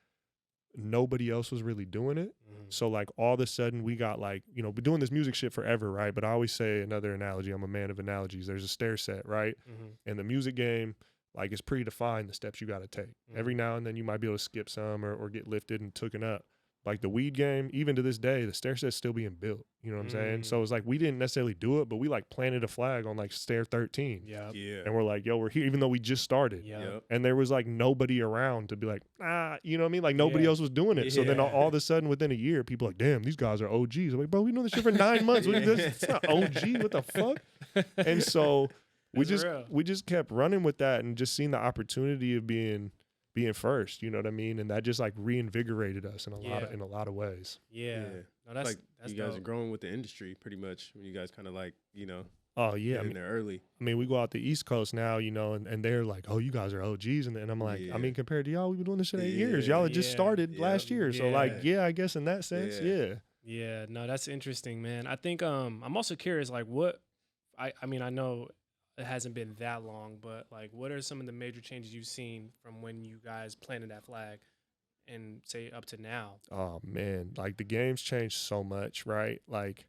nobody else was really doing it. So like all of a sudden we got like, you know, been doing this music shit forever, right? But I always say another analogy. I'm a man of analogies. There's a stair set, right? And the music game, like, it's predefined the steps you got to take. Every now and then you might be able to skip some or get lifted and taken up. Like the weed game, even to this day, the stair set's still being built. You know what I'm saying? So it's like we didn't necessarily do it, but we like planted a flag on like stair 13. Yeah. And we're like, yo, we're here, even though we just started. And there was like nobody around to be like, you know what I mean? Like nobody else was doing it. So then all of a sudden within a year, people are like, damn, these guys are OGs. I'm like, bro, we know this shit for 9 months. It's not OG. What the fuck? And so we just kept running with that and just seeing the opportunity of being first, you know what I mean? And that just like reinvigorated us in a lot of ways. No, that's like that's you guys dope. are growing with the industry pretty much. When you guys kind of like, you know, Oh yeah, get in there early. I mean, we go out the East Coast now, you know, and they're like, oh, you guys are OGs, and I'm like, I mean, compared to y'all, we've been doing this shit 8 years. Y'all had just started last year, so like, I guess in that sense, Yeah, no, that's interesting, man. I think I'm also curious, like, what I mean, I know it hasn't been that long, but like, what are some of the major changes you've seen from when you guys planted that flag and say up to now? Oh man, like the game's changed so much, right? Like,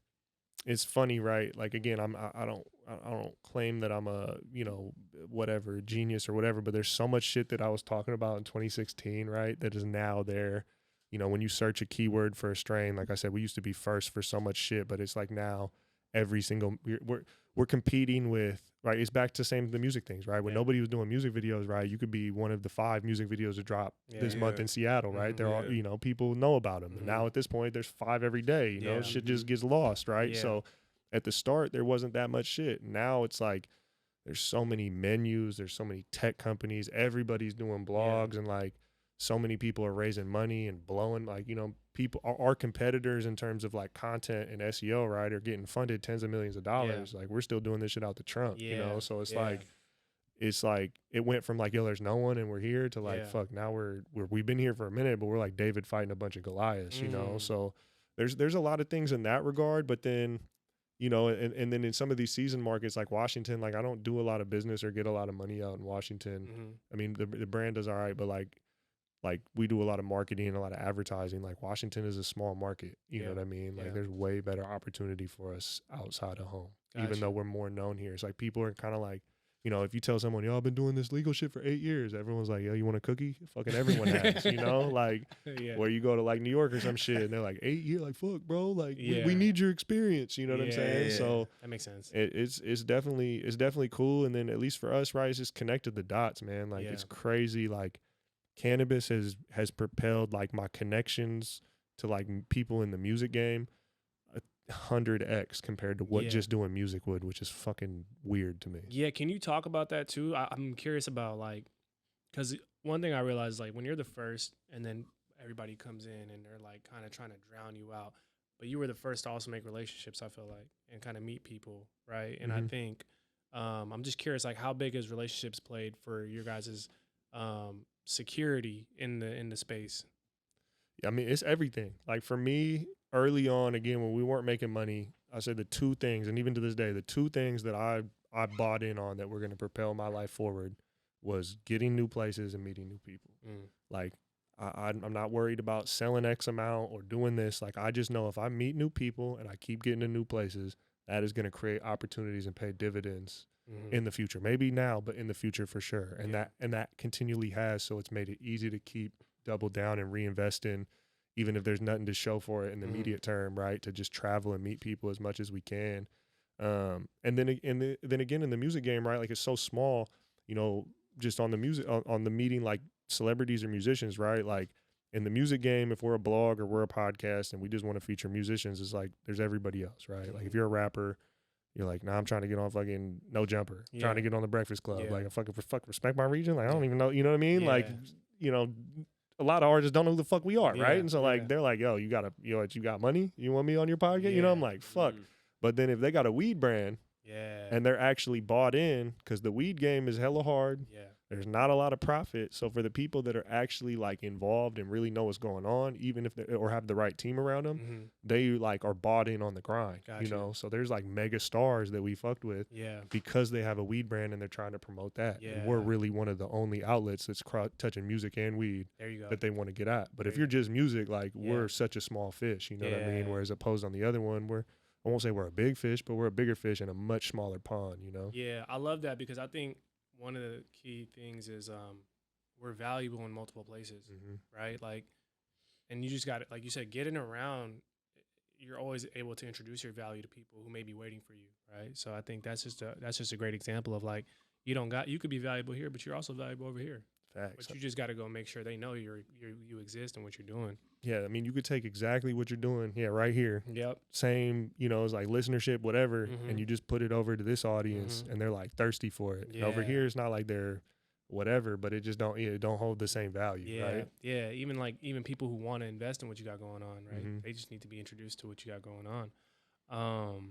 it's funny, right? Like again, I don't claim that I'm a, you know, whatever genius or whatever, but there's so much shit that I was talking about in 2016, right? That is now there. You know, when you search a keyword for a strain, like I said, we used to be first for so much shit, but it's like now every single we're competing with, right? It's back to the music things, right? When nobody was doing music videos, right? You could be one of the 5 music videos to drop this month in Seattle, right? They're all, you know, people know about them. And now at this point, there's 5 every day, you know, shit just gets lost, right? So at the start, there wasn't that much shit. Now it's like, there's so many menus, there's so many tech companies, everybody's doing blogs, and like so many people are raising money and blowing, like, you know, people, our competitors in terms of like content and SEO, right, are getting funded tens of millions of dollars. Like we're still doing this shit out the trunk, you know? So it's like it went from like, yo, there's no one and we're here to like, fuck, now we've been here for a minute, but we're like David fighting a bunch of Goliaths, you know? So there's a lot of things in that regard, but then, you know, and then in some of these season markets like Washington, like I don't do a lot of business or get a lot of money out in Washington. I mean, the brand does all right, but like we do a lot of marketing and a lot of advertising. Like Washington is a small market, you know what I mean? Like there's way better opportunity for us outside of home, even though we're more known here. It's like people are kind of like, you know, if you tell someone, yo, I've been doing this legal shit for 8 years, everyone's like, yo, you want a cookie? Fucking everyone has, you know? Like, where you go to like New York or some shit, and they're like, 8 years? Like, fuck, bro. Like, we need your experience. You know what I'm saying? So that makes sense. It's definitely cool. And then at least for us, right, it's just connected the dots, man. Like, it's crazy. Like, Cannabis has propelled like my connections to like people in the music game 100x compared to what just doing music would, which is fucking weird to me. Yeah, can you talk about that too? I'm curious about like, because one thing I realized, like when you're the first and then everybody comes in and they're like kind of trying to drown you out, but you were the first to also make relationships, I feel like, and kind of meet people, right? And I think I'm just curious, like how big has relationships played for your guys's security in the space? I mean, it's everything. Like for me, early on, again, when we weren't making money, I said the 2 things, and even to this day, the 2 things that I bought in on that were going to propel my life forward was getting new places and meeting new people. Like I'm not worried about selling X amount or doing this. Like I just know if I meet new people and I keep getting to new places, that is going to create opportunities and pay dividends in the future. Maybe now, but in the future for sure. And that continually has, so it's made it easy to keep double down and reinvest in, even if there's nothing to show for it in the immediate term, right? To just travel and meet people as much as we can. And then again in the music game, right? Like it's so small, you know, just on the music, on the meeting like celebrities or musicians, right? Like in the music game, if we're a blog or we're a podcast and we just want to feature musicians, it's like there's everybody else, right? Like if you're a rapper, You're like, nah, I'm trying to get on fucking No Jumper, trying to get on the Breakfast Club. Yeah. Like, I fucking respect my region. Like, I don't even know, you know what I mean? Like, Yeah. A lot of artists don't know who the fuck we are, Yeah, right? And so like yeah. they're like, yo, you got money? You want me on your podcast? You know, I'm like, fuck. But then if they got a weed brand and they're actually bought in, because the weed game is hella hard. Yeah. There's not a lot of profit. So for the people that are actually like involved and really know what's going on, even if they or have the right team around them, they like are bought in on the grind. Gotcha. You know, so there's like mega stars that we fucked with because they have a weed brand and they're trying to promote that. Yeah. And we're really one of the only outlets that's touching music and weed that they want to get at. But if you're just music, like we're such a small fish, you know what I mean? Whereas opposed on the other one, I won't say we're a big fish, but we're a bigger fish in a much smaller pond, you know? Yeah, I love that because I think one of the key things is we're valuable in multiple places, right? Like, and you just got to, like you said, getting around, you're always able to introduce your value to people who may be waiting for you, right? So I think that's just a great example of like, you could be valuable here, but you're also valuable over here. Facts. But you just got to go make sure they know you exist and what you're doing. Yeah, I mean, you could take exactly what you're doing, right here. Yep. Same, it's like listenership, whatever, and you just put it over to this audience, and they're like thirsty for it. Yeah. And over here, it's not like they're whatever, but it just don't hold the same value, right? Yeah, even people who want to invest in what you got going on, right? They just need to be introduced to what you got going on.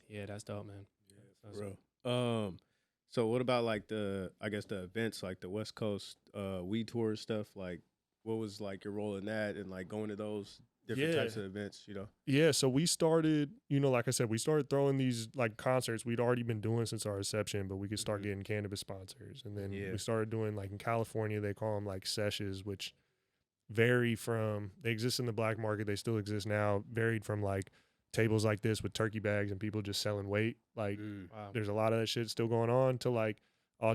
Yeah, that's dope, man. Yeah, bro. So what about like the events, like the West Coast weed tour stuff? Like, what was like your role in that and like going to those different types of events, you know? Yeah, so we started, like I said, we started throwing these like concerts we'd already been doing since our inception, but we could start getting cannabis sponsors. And then we started doing like in California, they call them like sessions, which vary from, they exist in the black market, they still exist now, varied from like tables like this with turkey bags and people just selling weight. Like there's a lot of that shit still going on to like,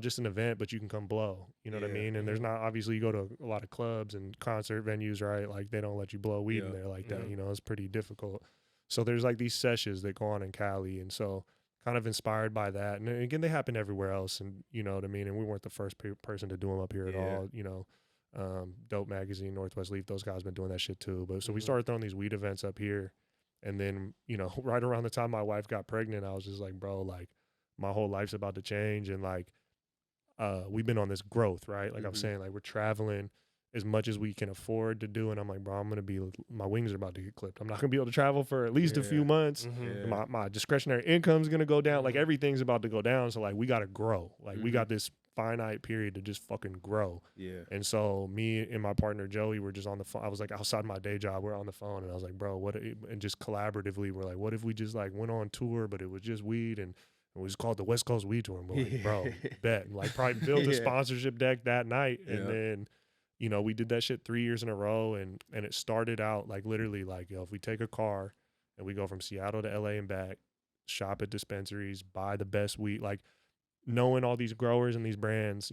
just an event, but you can come blow. You know what I mean? And there's not, obviously you go to a lot of clubs and concert venues, right? Like they don't let you blow weed in there like that. It's pretty difficult. So there's like these sessions that go on in Cali. And so kind of inspired by that. And again, they happen everywhere else. And you know what I mean? And we weren't the first person to do them up here at all. Dope Magazine, Northwest Leaf, those guys been doing that shit too. But so we started throwing these weed events up here. And then, right around the time my wife got pregnant, I was just like, bro, like my whole life's about to change. And like, we've been on this growth, right? Like I was saying, like we're traveling as much as we can afford to do. And I'm like, bro, my wings are about to get clipped. I'm not gonna be able to travel for at least a few months. My discretionary income's gonna go down. Like everything's about to go down. So like, we got to grow. Like we got this finite period to just fucking grow. Yeah. And so me and my partner, Joey, were just on the phone. I was like outside my day job. We're on the phone and I was like, bro, and just collaboratively, we're like, what if we just like went on tour, but it was just weed and it was called the West Coast Weed Tour. And we're like, bro, bet. And like probably built a sponsorship deck that night. And then, we did that shit 3 years in a row. And it started out like literally like, if we take a car and we go from Seattle to LA and back, shop at dispensaries, buy the best weed, like knowing all these growers and these brands,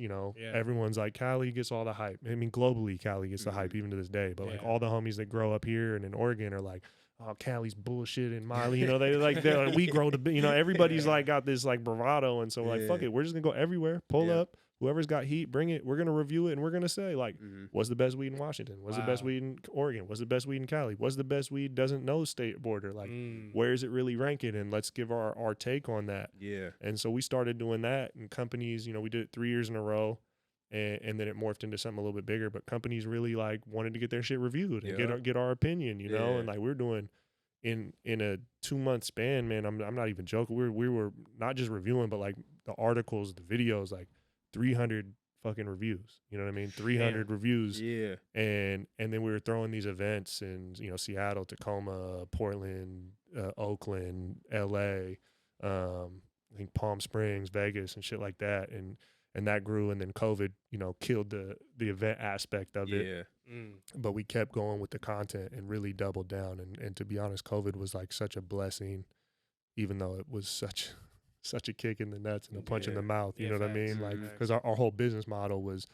everyone's like, Cali gets all the hype. I mean, globally, Cali gets the hype even to this day. But like all the homies that grow up here and in Oregon are like, oh, Cali's bullshit and Miley, they're like, we grow everybody's like got this like bravado. And so like, fuck it, we're just gonna go everywhere, pull up, whoever's got heat, bring it. We're gonna review it and we're gonna say like, what's the best weed in Washington? What's the best weed in Oregon? What's the best weed in Cali? What's the best weed doesn't know state border? Like, where is it really ranking? And let's give our take on that. Yeah. And so we started doing that, and companies, we did it 3 years in a row. And then it morphed into something a little bit bigger, but companies really like wanted to get their shit reviewed and get our opinion, know, and like we're doing in a 2 month span, man. I'm not even joking. We were not just reviewing, but like the articles, the videos, like 300 fucking reviews. You know what I mean? 300 reviews. Yeah. And then we were throwing these events in Seattle, Tacoma, Portland, Oakland, LA, I think Palm Springs, Vegas, and shit like that. And that grew, and then COVID, killed the event aspect of it. But we kept going with the content and really doubled down. And to be honest, COVID was like such a blessing, even though it was such a kick in the nuts and a punch in the mouth. You know what I mean? Like, because our whole business model was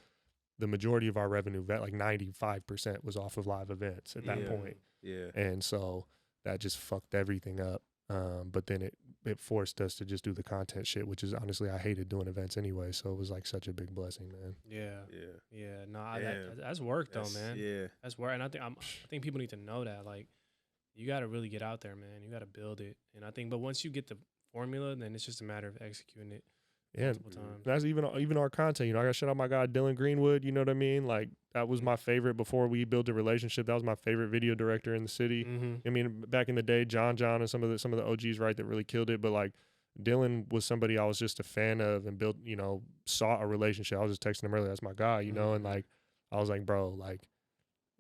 the majority of our revenue, like 95% was off of live events at that point. Yeah. And so that just fucked everything up. But then it forced us to just do the content shit, which is honestly, I hated doing events anyway. So it was like such a big blessing, man. Yeah. No, that's work though, man. Yeah, that's work. And I think people need to know that, like, you got to really get out there, man. You got to build it. And I think, but once you get the formula, then it's just a matter of executing it Yeah, multiple times. that's even our content. You know, I got shout out my guy Dylan Greenwood. You know what I mean? Like that was my favorite before we built a relationship. That was my favorite video director in the city. Mm-hmm. I mean, back in the day, John and some of the OGs, right, that really killed it. But like Dylan was somebody I was just a fan of and built, you know, saw a relationship. I was just texting him earlier. That's my guy, you know, and like I was like, bro, like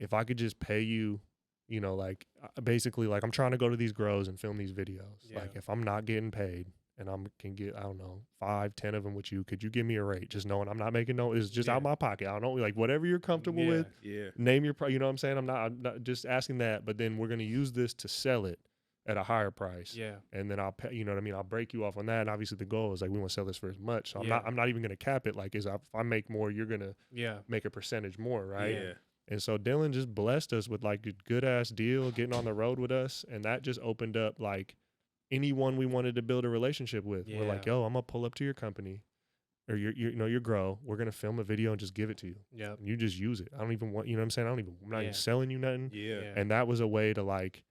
if I could just pay you, you know, like basically like I'm trying to go to these grows and film these videos. Yeah. Like if I'm not getting paid and can get, I don't know, 5, 10 of them with you, could you give me a rate? Just knowing I'm not making it's just out of my pocket. I don't know, like whatever you're comfortable with. Yeah. Name your you know what I'm saying? I'm not just asking that, but then we're going to use this to sell it at a higher price. Yeah. And then I'll pay, you know what I mean? I'll break you off on that. And obviously the goal is like we want to sell this for as much. So I'm not even going to cap it. Like if I make more, you're going to make a percentage more, right? Yeah. And so Dylan just blessed us with like a good ass deal, getting on the road with us, and that just opened up like anyone we wanted to build a relationship with. We're like, yo, I'm gonna pull up to your company or your grow. We're gonna film a video and just give it to you. Yeah. You just use it. I don't even want, you know what I'm saying? I'm not even selling you nothing. Yeah. And that was a way to like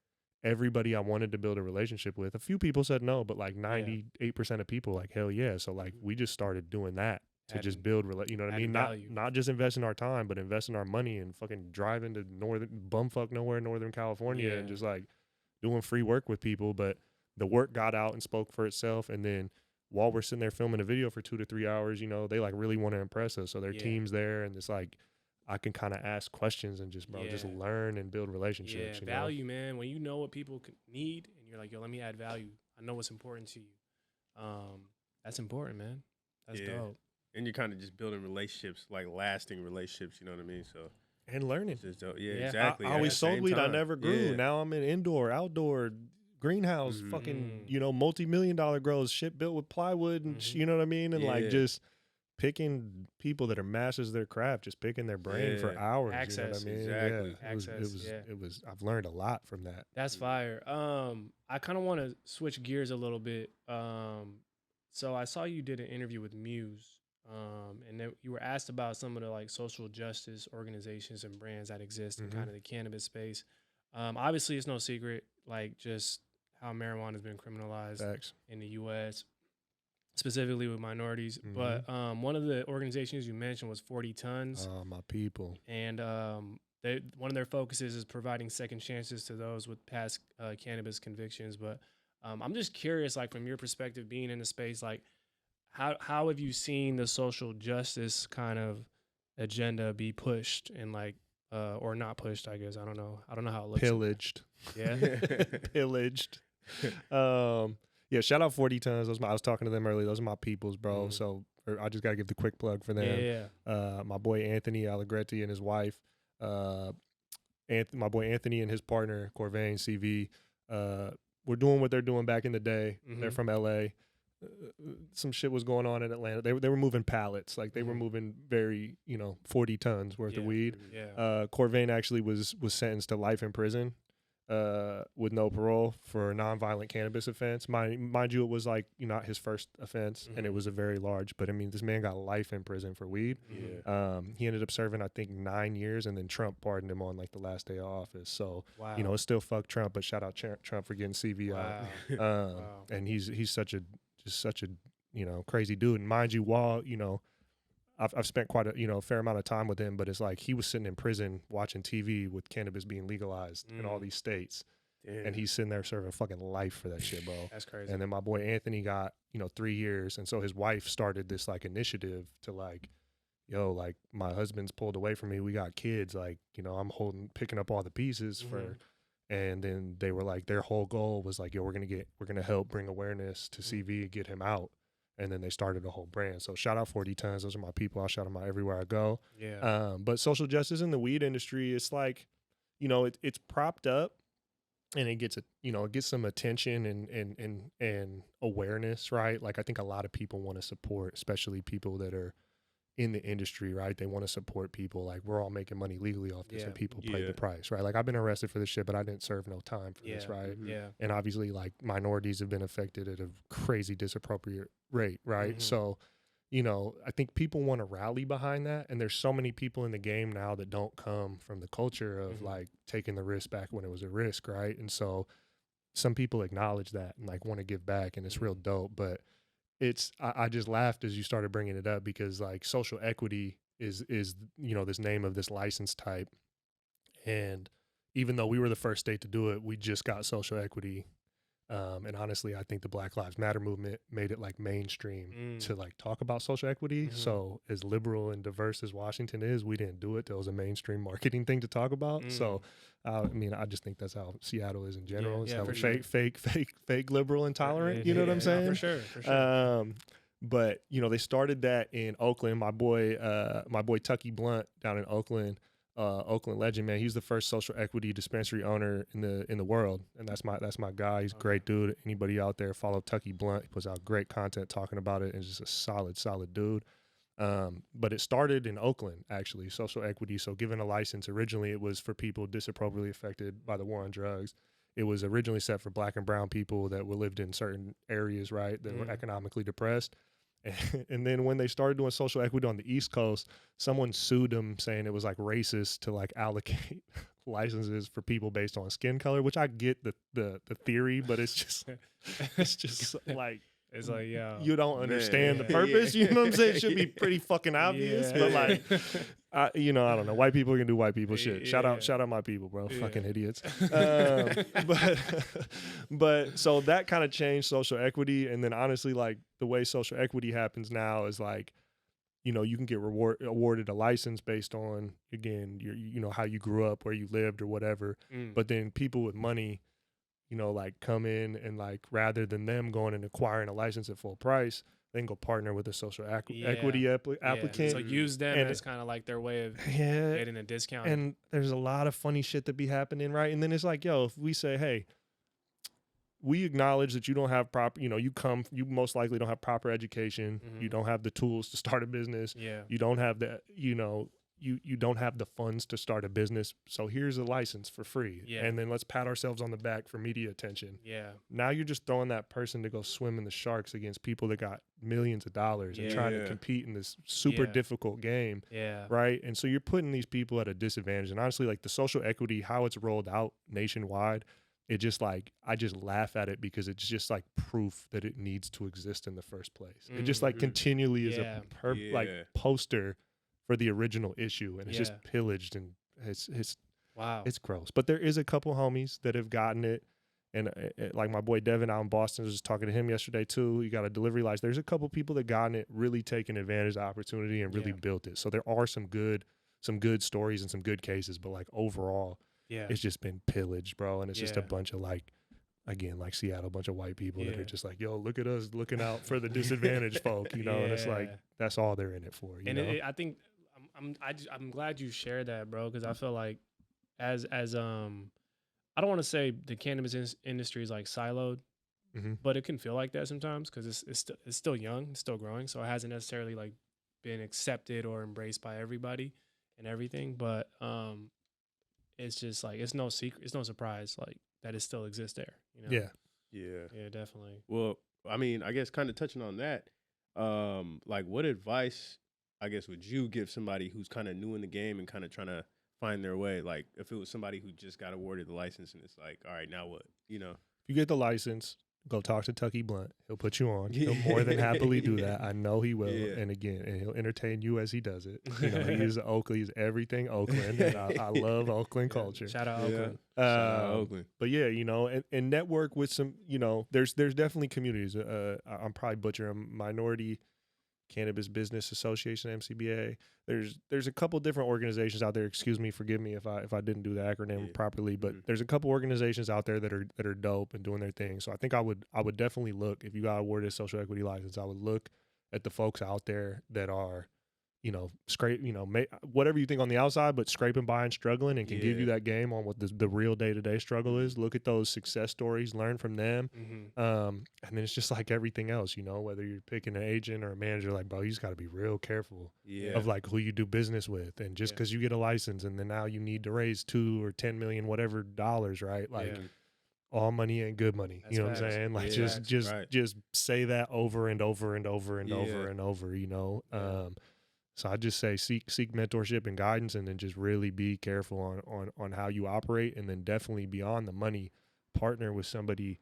everybody I wanted to build a relationship with. A few people said no, but like 98% of people like, hell yeah. So like we just started doing that to just build, you know what I mean? Not just invest in our time, but invest in our money and fucking drive into bumfuck nowhere, Northern California and just like doing free work with people. But the work got out and spoke for itself. And then while we're sitting there filming a video for 2 to 3 hours, you know, they like really want to impress us. So their team's there and it's like, I can kind of ask questions and just, bro, just learn and build relationships. Yeah, value, man. When you know what people need and you're like, yo, let me add value. I know what's important to you. That's important, man. That's dope. And you're kind of just building relationships, like lasting relationships, you know what I mean? So and learning. Just dope. Yeah, exactly. I always sold weed. I never grew. Now I'm in indoor, outdoor, greenhouse, fucking, you know, multi-million-dollar grows, shit built with plywood and you know what I mean? And like just picking people that are masters of their craft, just picking their brain for hours. Access. You know what I mean? Exactly. It was I've learned a lot from that. That's fire. I kind of want to switch gears a little bit. So I saw you did an interview with Muse. And then you were asked about some of the like social justice organizations and brands that exist in kind of the cannabis space. Obviously, it's no secret, like just how marijuana has been criminalized in the U.S., specifically with minorities. But one of the organizations you mentioned was 40 Tons. Oh, my people. And one of their focuses is providing second chances to those with past cannabis convictions. But I'm just curious, like from your perspective, being in the space, like how have you seen the social justice kind of agenda be pushed and like or not pushed? I guess I don't know how it looks. Pillaged. Yeah, pillaged. Yeah. Shout out 40 Tons. I was talking to them earlier. Those are my peoples, bro. So I just gotta give the quick plug for them. My boy Anthony Allegretti and his wife. My boy Anthony and his partner Corvain CV. Were doing what they're doing back in the day. They're from LA. Some shit was going on in Atlanta. They were moving pallets, like they were moving very 40 tons worth of weed. Corvain actually was sentenced to life in prison with no parole for a nonviolent cannabis offense. Mind you, it was like not his first offense, and it was a very large. But I mean, this man got life in prison for weed. He ended up serving I think 9 years, and then Trump pardoned him on like the last day of office. So it's still fuck Trump, but shout out Trump for getting CV out. And he's such a crazy dude. And mind you, while I've spent quite a fair amount of time with him, but it's like he was sitting in prison watching TV with cannabis being legalized in all these states. Damn. And he's sitting there serving fucking life for that shit, bro. That's crazy. And then my boy Anthony got 3 years, and so his wife started this like initiative to like, yo, like my husband's pulled away from me, we got kids, like I'm picking up all the pieces for. And then they were like, their whole goal was like, yo, we're gonna help bring awareness to CV and get him out. And then they started a whole brand. So shout out 40 Tons. Those are my people. I'll shout them out everywhere I go. Yeah. But social justice in the weed industry, it's like, it's propped up, and it gets some attention and awareness, right? Like I think a lot of people want to support, especially people that are in the industry, right? They want to support people. Like we're all making money legally off this, and people pay the price, right? Like I've been arrested for this shit, but I didn't serve no time for this, right? And obviously, like minorities have been affected at a crazy disappropriate rate, right? So, I think people want to rally behind that, and there's so many people in the game now that don't come from the culture of like taking the risk back when it was a risk, right? And so some people acknowledge that and like want to give back, and it's real dope. But I just laughed as you started bringing it up, because like social equity is this name of this license type. And even though we were the first state to do it, we just got social equity. And honestly, I think the Black Lives Matter movement made it like mainstream to like talk about social equity. So as liberal and diverse as Washington is, we didn't do it. That was a mainstream marketing thing to talk about. So, I mean, I just think that's how Seattle is in general. It's how fake liberal and tolerant. You know what I'm saying? For sure. But they started that in Oakland. My boy Tucky Blunt down in Oakland. Oakland legend, man. He's the first social equity dispensary owner in the world, and that's my guy. He's a great dude. Anybody out there, follow Tucky Blunt. He puts out great content talking about it, and just a solid dude. But it started in Oakland, actually, social equity. So given a license, originally it was for people disproportionately affected by the war on drugs. It was originally set for Black and brown people that lived in certain areas, right, that were economically depressed. And then when they started doing social equity on the East Coast, someone sued them saying it was like racist to like allocate licenses for people based on skin color, which I get the theory, but it's just like, it's like, yeah, you don't understand the purpose. You know what I'm saying? It should be pretty fucking obvious, but like, I don't know. White people can do white people shit. Shout out my people, bro. Fucking idiots. But so that kind of changed social equity. And then honestly, like the way social equity happens now is like, you can get awarded a license based on, again, your how you grew up, where you lived or whatever. But then people with money, like come in and like, rather than them going and acquiring a license at full price, they can go partner with a social equity applicant. So use them as kind of like their way of getting a discount. And there's a lot of funny shit that be happening, right? And then it's like, yo, if we say, hey, we acknowledge that you don't have proper, you most likely don't have proper education. You don't have the tools to start a business. You don't have the, you don't have the funds to start a business. So here's a license for free. And then let's pat ourselves on the back for media attention. Now you're just throwing that person to go swim in the sharks against people that got millions of dollars and trying to compete in this super difficult game. Right. And so you're putting these people at a disadvantage. And honestly, like the social equity, how it's rolled out nationwide, it just like, I just laugh at it because it's just like proof that it needs to exist in the first place. It just like continually is a like poster for the original issue, and it's just pillaged, and it's wow, it's gross. But there is a couple homies that have gotten it, and like my boy Devin out in Boston, I was just talking to him yesterday too. He got a delivery license. There's a couple people that gotten it, really taken advantage of the opportunity and really built it. So there are some good stories and some good cases, but like overall, it's just been pillaged, bro. And it's just a bunch of like, again, like Seattle, a bunch of white people that are just like, yo, look at us looking out for the disadvantaged folk, and it's like, that's all they're in it for. I think I'm glad you shared that, bro, because I feel like as I don't want to say the cannabis industry is like siloed, but it can feel like that sometimes because it's still young, it's still growing, so it hasn't necessarily like been accepted or embraced by everybody and everything. But it's just like, it's no secret, it's no surprise like that it still exists there. Yeah, definitely. Well, I mean, I guess kind of touching on that, like what advice, I guess, would you give somebody who's kind of new in the game and kind of trying to find their way? Like if it was somebody who just got awarded the license and it's like, all right, now what? If you get the license, go talk to Tucky Blunt. He'll put you on. He'll more than happily do that. I know he will. And again, and he'll entertain you as he does it. He's Oakland. He's everything Oakland. And I love Oakland culture. Shout out Oakland. Shout out Oakland. But yeah, and network with some, there's definitely communities. I'm probably butchering Minority Cannabis Business Association, MCBA. There's a couple different organizations out there. Excuse me, forgive me if I didn't do the acronym properly, but there's a couple organizations out there that are dope and doing their thing. So I think I would definitely look, if you got awarded a social equity license, I would look at the folks out there that are, whatever you think on the outside, but scraping by and struggling and can give you that game on what the real day-to-day struggle is. Look at those success stories, learn from them. And then it's just like everything else, whether you're picking an agent or a manager, like, bro, you just got to be real careful of like who you do business with. And just because you get a license and then now you need to raise $2 or $10 million, whatever dollars, right? Like all money ain't good money. That's, you know what I'm saying? Like just say that over and over and over and over and over, So I just say seek mentorship and guidance, and then just really be careful on how you operate, and then definitely beyond the money, partner with somebody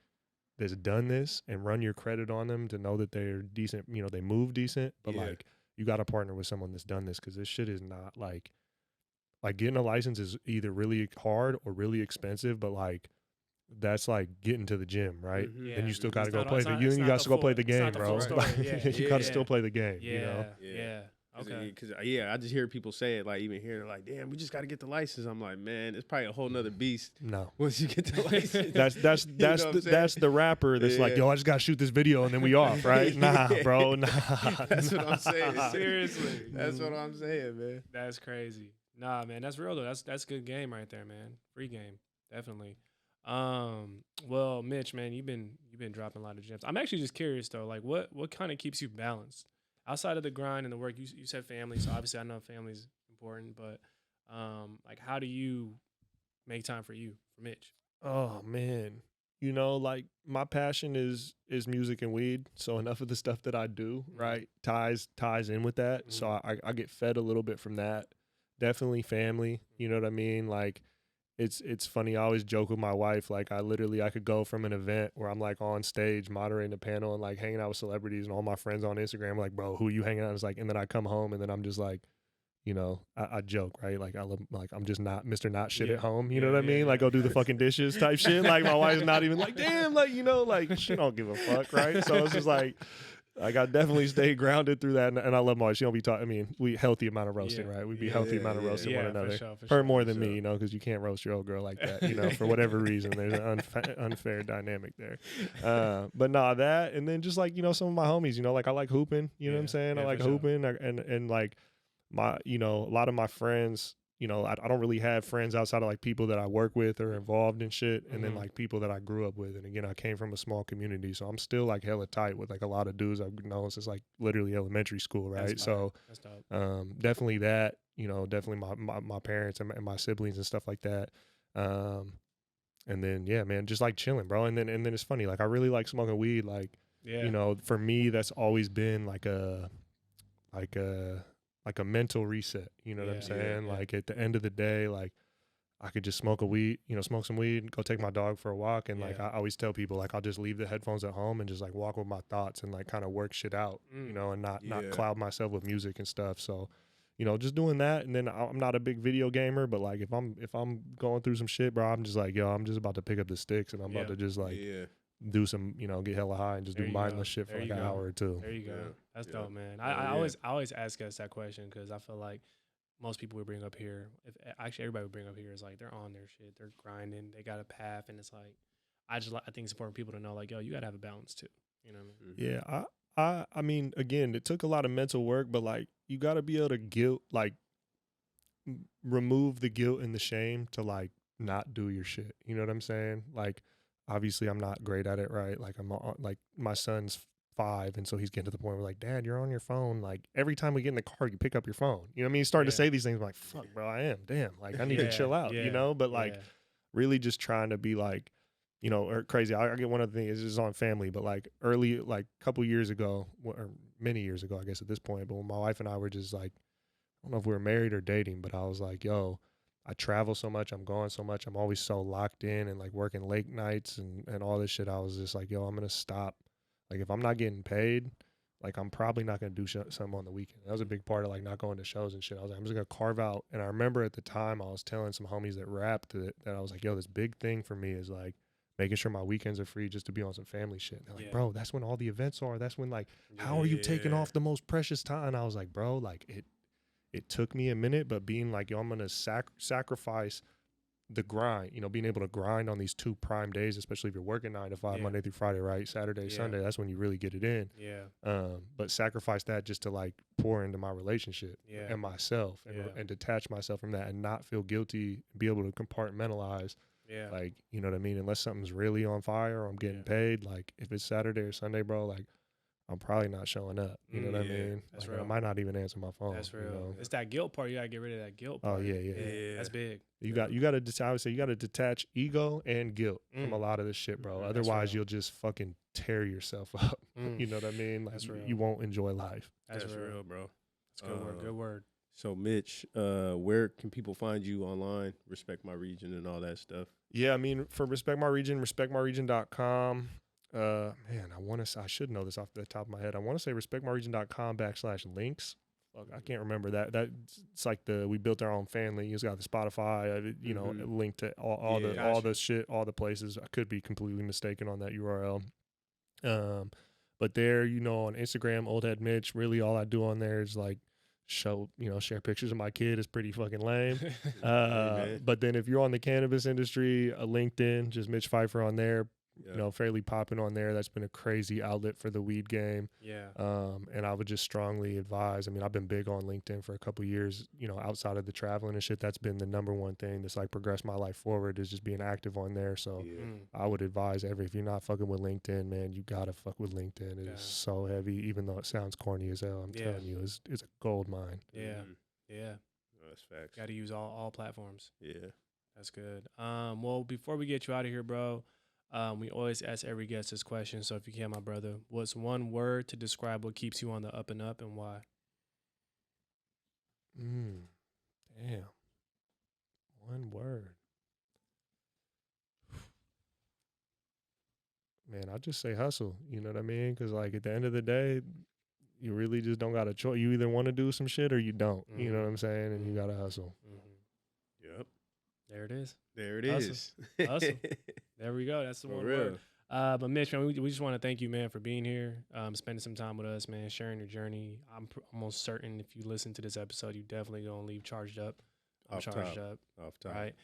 that's done this and run your credit on them to know that they're decent, you know, they move decent, but like you got to partner with someone that's done this, because this shit is not like getting a license is either really hard or really expensive, but like that's like getting to the gym, right? Mm-hmm. And you still got to It's go not- play it's the not- you it's you not got the to go play full- the it's game, not the bro. full story. Like, Yeah, you got to yeah. still play the game, you know? Yeah. Okay. Because I just hear people say it, like even here, like, damn, we just got to get the license. I'm like, man, it's probably a whole nother beast. No. Once you get the license. That's the rapper that's like, yo, I just got to shoot this video and then we off, right? Nah, bro, nah. That's what I'm saying. Seriously. That's what I'm saying, man. That's crazy. Nah, man, that's real though. That's good game right there, man. Free game, definitely. Well, Mitch, man, you've been dropping a lot of gems. I'm actually just curious though, like what kind of keeps you balanced outside of the grind and the work? You said family, so obviously I know family's important, but like how do you make time for Mitch? Oh man, you know, like my passion is music and weed, so enough of the stuff that I do right ties in with that. So I get fed a little bit from that. Definitely family, you know what I mean? Like it's funny, I always joke with my wife, like I could go from an event where I'm like on stage moderating a panel and like hanging out with celebrities and all my friends on Instagram like, bro, who are you hanging out with? It's like, and then I come home and then I'm just like, you know, I joke, right? Like I'm just not Mr. Not shit at home. You know what I mean? Like go do the fucking dishes type shit. Like my wife's not even like, damn, like, you know, like she don't give a fuck, right? So it's just like I definitely stayed grounded through that, and I love my wife. She don't be talking. I mean, we healthy amount of roasting, right? We be healthy amount of roasting one another. Her more than me, you know, because you can't roast your old girl like that, you know, for whatever reason. There's an unfair dynamic there. But nah, that, and then just like, you know, some of my homies, you know, like I like hooping. You know what I'm saying? I like hooping, and like my, you know, a lot of my friends. You know, I don't really have friends outside of like people that I work with or involved in shit, and then like people that I grew up with. And again, I came from a small community, so I'm still like hella tight with like a lot of dudes I've known since like literally elementary school, right? That's so definitely that, you know, definitely my parents and my siblings and stuff like that. And then yeah, man, just like chilling, bro. And then it's funny, like I really like smoking weed, like you know, for me that's always been like a mental reset, you know what I'm saying? Like at the end of the day, like I could just smoke some weed, go take my dog for a walk. And like I always tell people, like I'll just leave the headphones at home and just like walk with my thoughts and like kind of work shit out, you know, and not cloud myself with music and stuff. So, you know, just doing that. And then I'm not a big video gamer, but like if I'm going through some shit, bro, I'm just like, yo, I'm just about to pick up the sticks and I'm about to just like do some, you know, get hella high and just do mindless shit for like an hour or two. There you go. That's dope, man. I always ask us that question because I feel like most people would bring up here, actually everybody would bring up here is like they're on their shit, they're grinding, they got a path, and it's like I think it's important for people to know like, yo, you gotta have a balance too. You know what I mean? Yeah, I mean, again, it took a lot of mental work, but like you gotta be able to remove the guilt and the shame to like not do your shit. You know what I'm saying? Like obviously I'm not great at it, right? Like like my son's 5, and so he's getting to the point where like, Dad, you're on your phone. Like every time we get in the car, you pick up your phone. You know what I mean? He's starting to say these things. I'm like, fuck, bro, I am. Damn, like I need to chill out. You know? But like really just trying to be like, you know, or crazy. I get one of the things is on family, but like early, like a couple years ago, or many years ago, I guess at this point. But when my wife and I were just like, I don't know if we were married or dating, but I was like, yo, I travel so much, I'm gone so much, I'm always so locked in and like working late nights and all this shit. I was just like, yo, I'm gonna stop. Like if I'm not getting paid, like I'm probably not gonna do something on the weekend. That was a big part of like not going to shows and shit. I was like, I'm just gonna carve out. And I remember at the time I was telling some homies that rapped that I was like, yo, this big thing for me is like making sure my weekends are free just to be on some family shit. And they're like, bro, that's when all the events are. That's when like, how are you taking off the most precious time? And I was like, bro, like it took me a minute, but being like, yo, I'm going to sacrifice the grind, you know, being able to grind on these 2 prime days, especially if you're working 9 to 5, Monday through Friday, right? Saturday, Sunday, that's when you really get it in. But sacrifice that just to like pour into my relationship and myself and detach myself from that and not feel guilty, be able to compartmentalize. Like, you know what I mean? Unless something's really on fire or I'm getting paid, like if it's Saturday or Sunday, bro, like I'm probably not showing up. You know what I mean? That's like, real. I might not even answer my phone. That's real. You know? It's that guilt part. You gotta get rid of that guilt part. Oh yeah. That's big. You got to. I would say you got to detach ego and guilt from a lot of this shit, bro. Otherwise, you'll just fucking tear yourself up. You know what I mean? Like, That's real. You won't enjoy life. That's real, bro. That's good word. Good word. So, Mitch, where can people find you online? Respect My Region and all that stuff. Yeah, I mean, for Respect My Region, respectmyregion.com. Man, I should know this off the top of my head. I want to say respectmyregion.com/links. Fuck, I can't remember that. It's like we built our own family. It's got the Spotify, link to all the shit, all the places. I could be completely mistaken on that URL. But there, on Instagram, Old Head Mitch, really all I do on there is like share pictures of my kid is pretty fucking lame. But then if you're on the cannabis industry, LinkedIn, just Mitch Pfeifer on there, fairly popping on there. That's been a crazy outlet for the weed game. Yeah. And I would just strongly advise, I mean, I've been big on LinkedIn for a couple of years, outside of the traveling and shit. That's been the number one thing that's like progressed my life forward, is just being active on there. So I would advise if you're not fucking with LinkedIn, man, you gotta fuck with LinkedIn. It is so heavy, even though it sounds corny as hell. I'm telling you, it's a gold mine. Yeah. Yeah. That's facts. Got to use all platforms. Yeah. That's good. Well, before we get you out of here, bro, we always ask every guest this question. So if you can, my brother, what's one word to describe what keeps you on the up and up, and why? Damn. One word. Man, I'll just say hustle. You know what I mean? Because like at the end of the day, you really just don't got a choice. You either want to do some shit or you don't. You know what I'm saying? And you got to hustle. Yep. There it is. There it is. Hustle. There we go. That's the one word. But Mitch, man, we just want to thank you, man, for being here, spending some time with us, man, sharing your journey. I'm almost certain if you listen to this episode, you definitely gonna leave charged up. Off top. Right.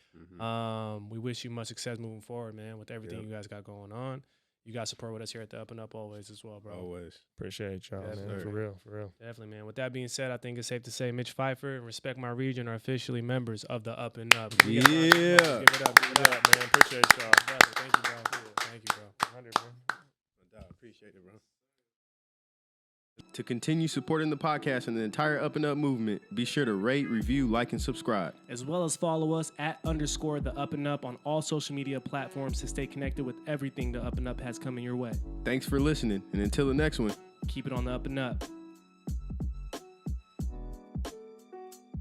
We wish you much success moving forward, man, with everything you guys got going on. You guys support with us here at the Up and Up always as well, bro. Always. Appreciate y'all, man. For real. Definitely, man. With that being said, I think it's safe to say Mitch Pfeifer and Respect My Region are officially members of the Up and Up. Yeah. Give it up, man. Appreciate y'all. Thank you, bro. Thank you, bro. 100, bro. Appreciate it, bro. To continue supporting the podcast and the entire Up and Up movement, be sure to rate, review, like, and subscribe. As well as follow us at _the Up and Up on all social media platforms to stay connected with everything the Up and Up has coming your way. Thanks for listening, and until the next one, keep it on the Up and Up.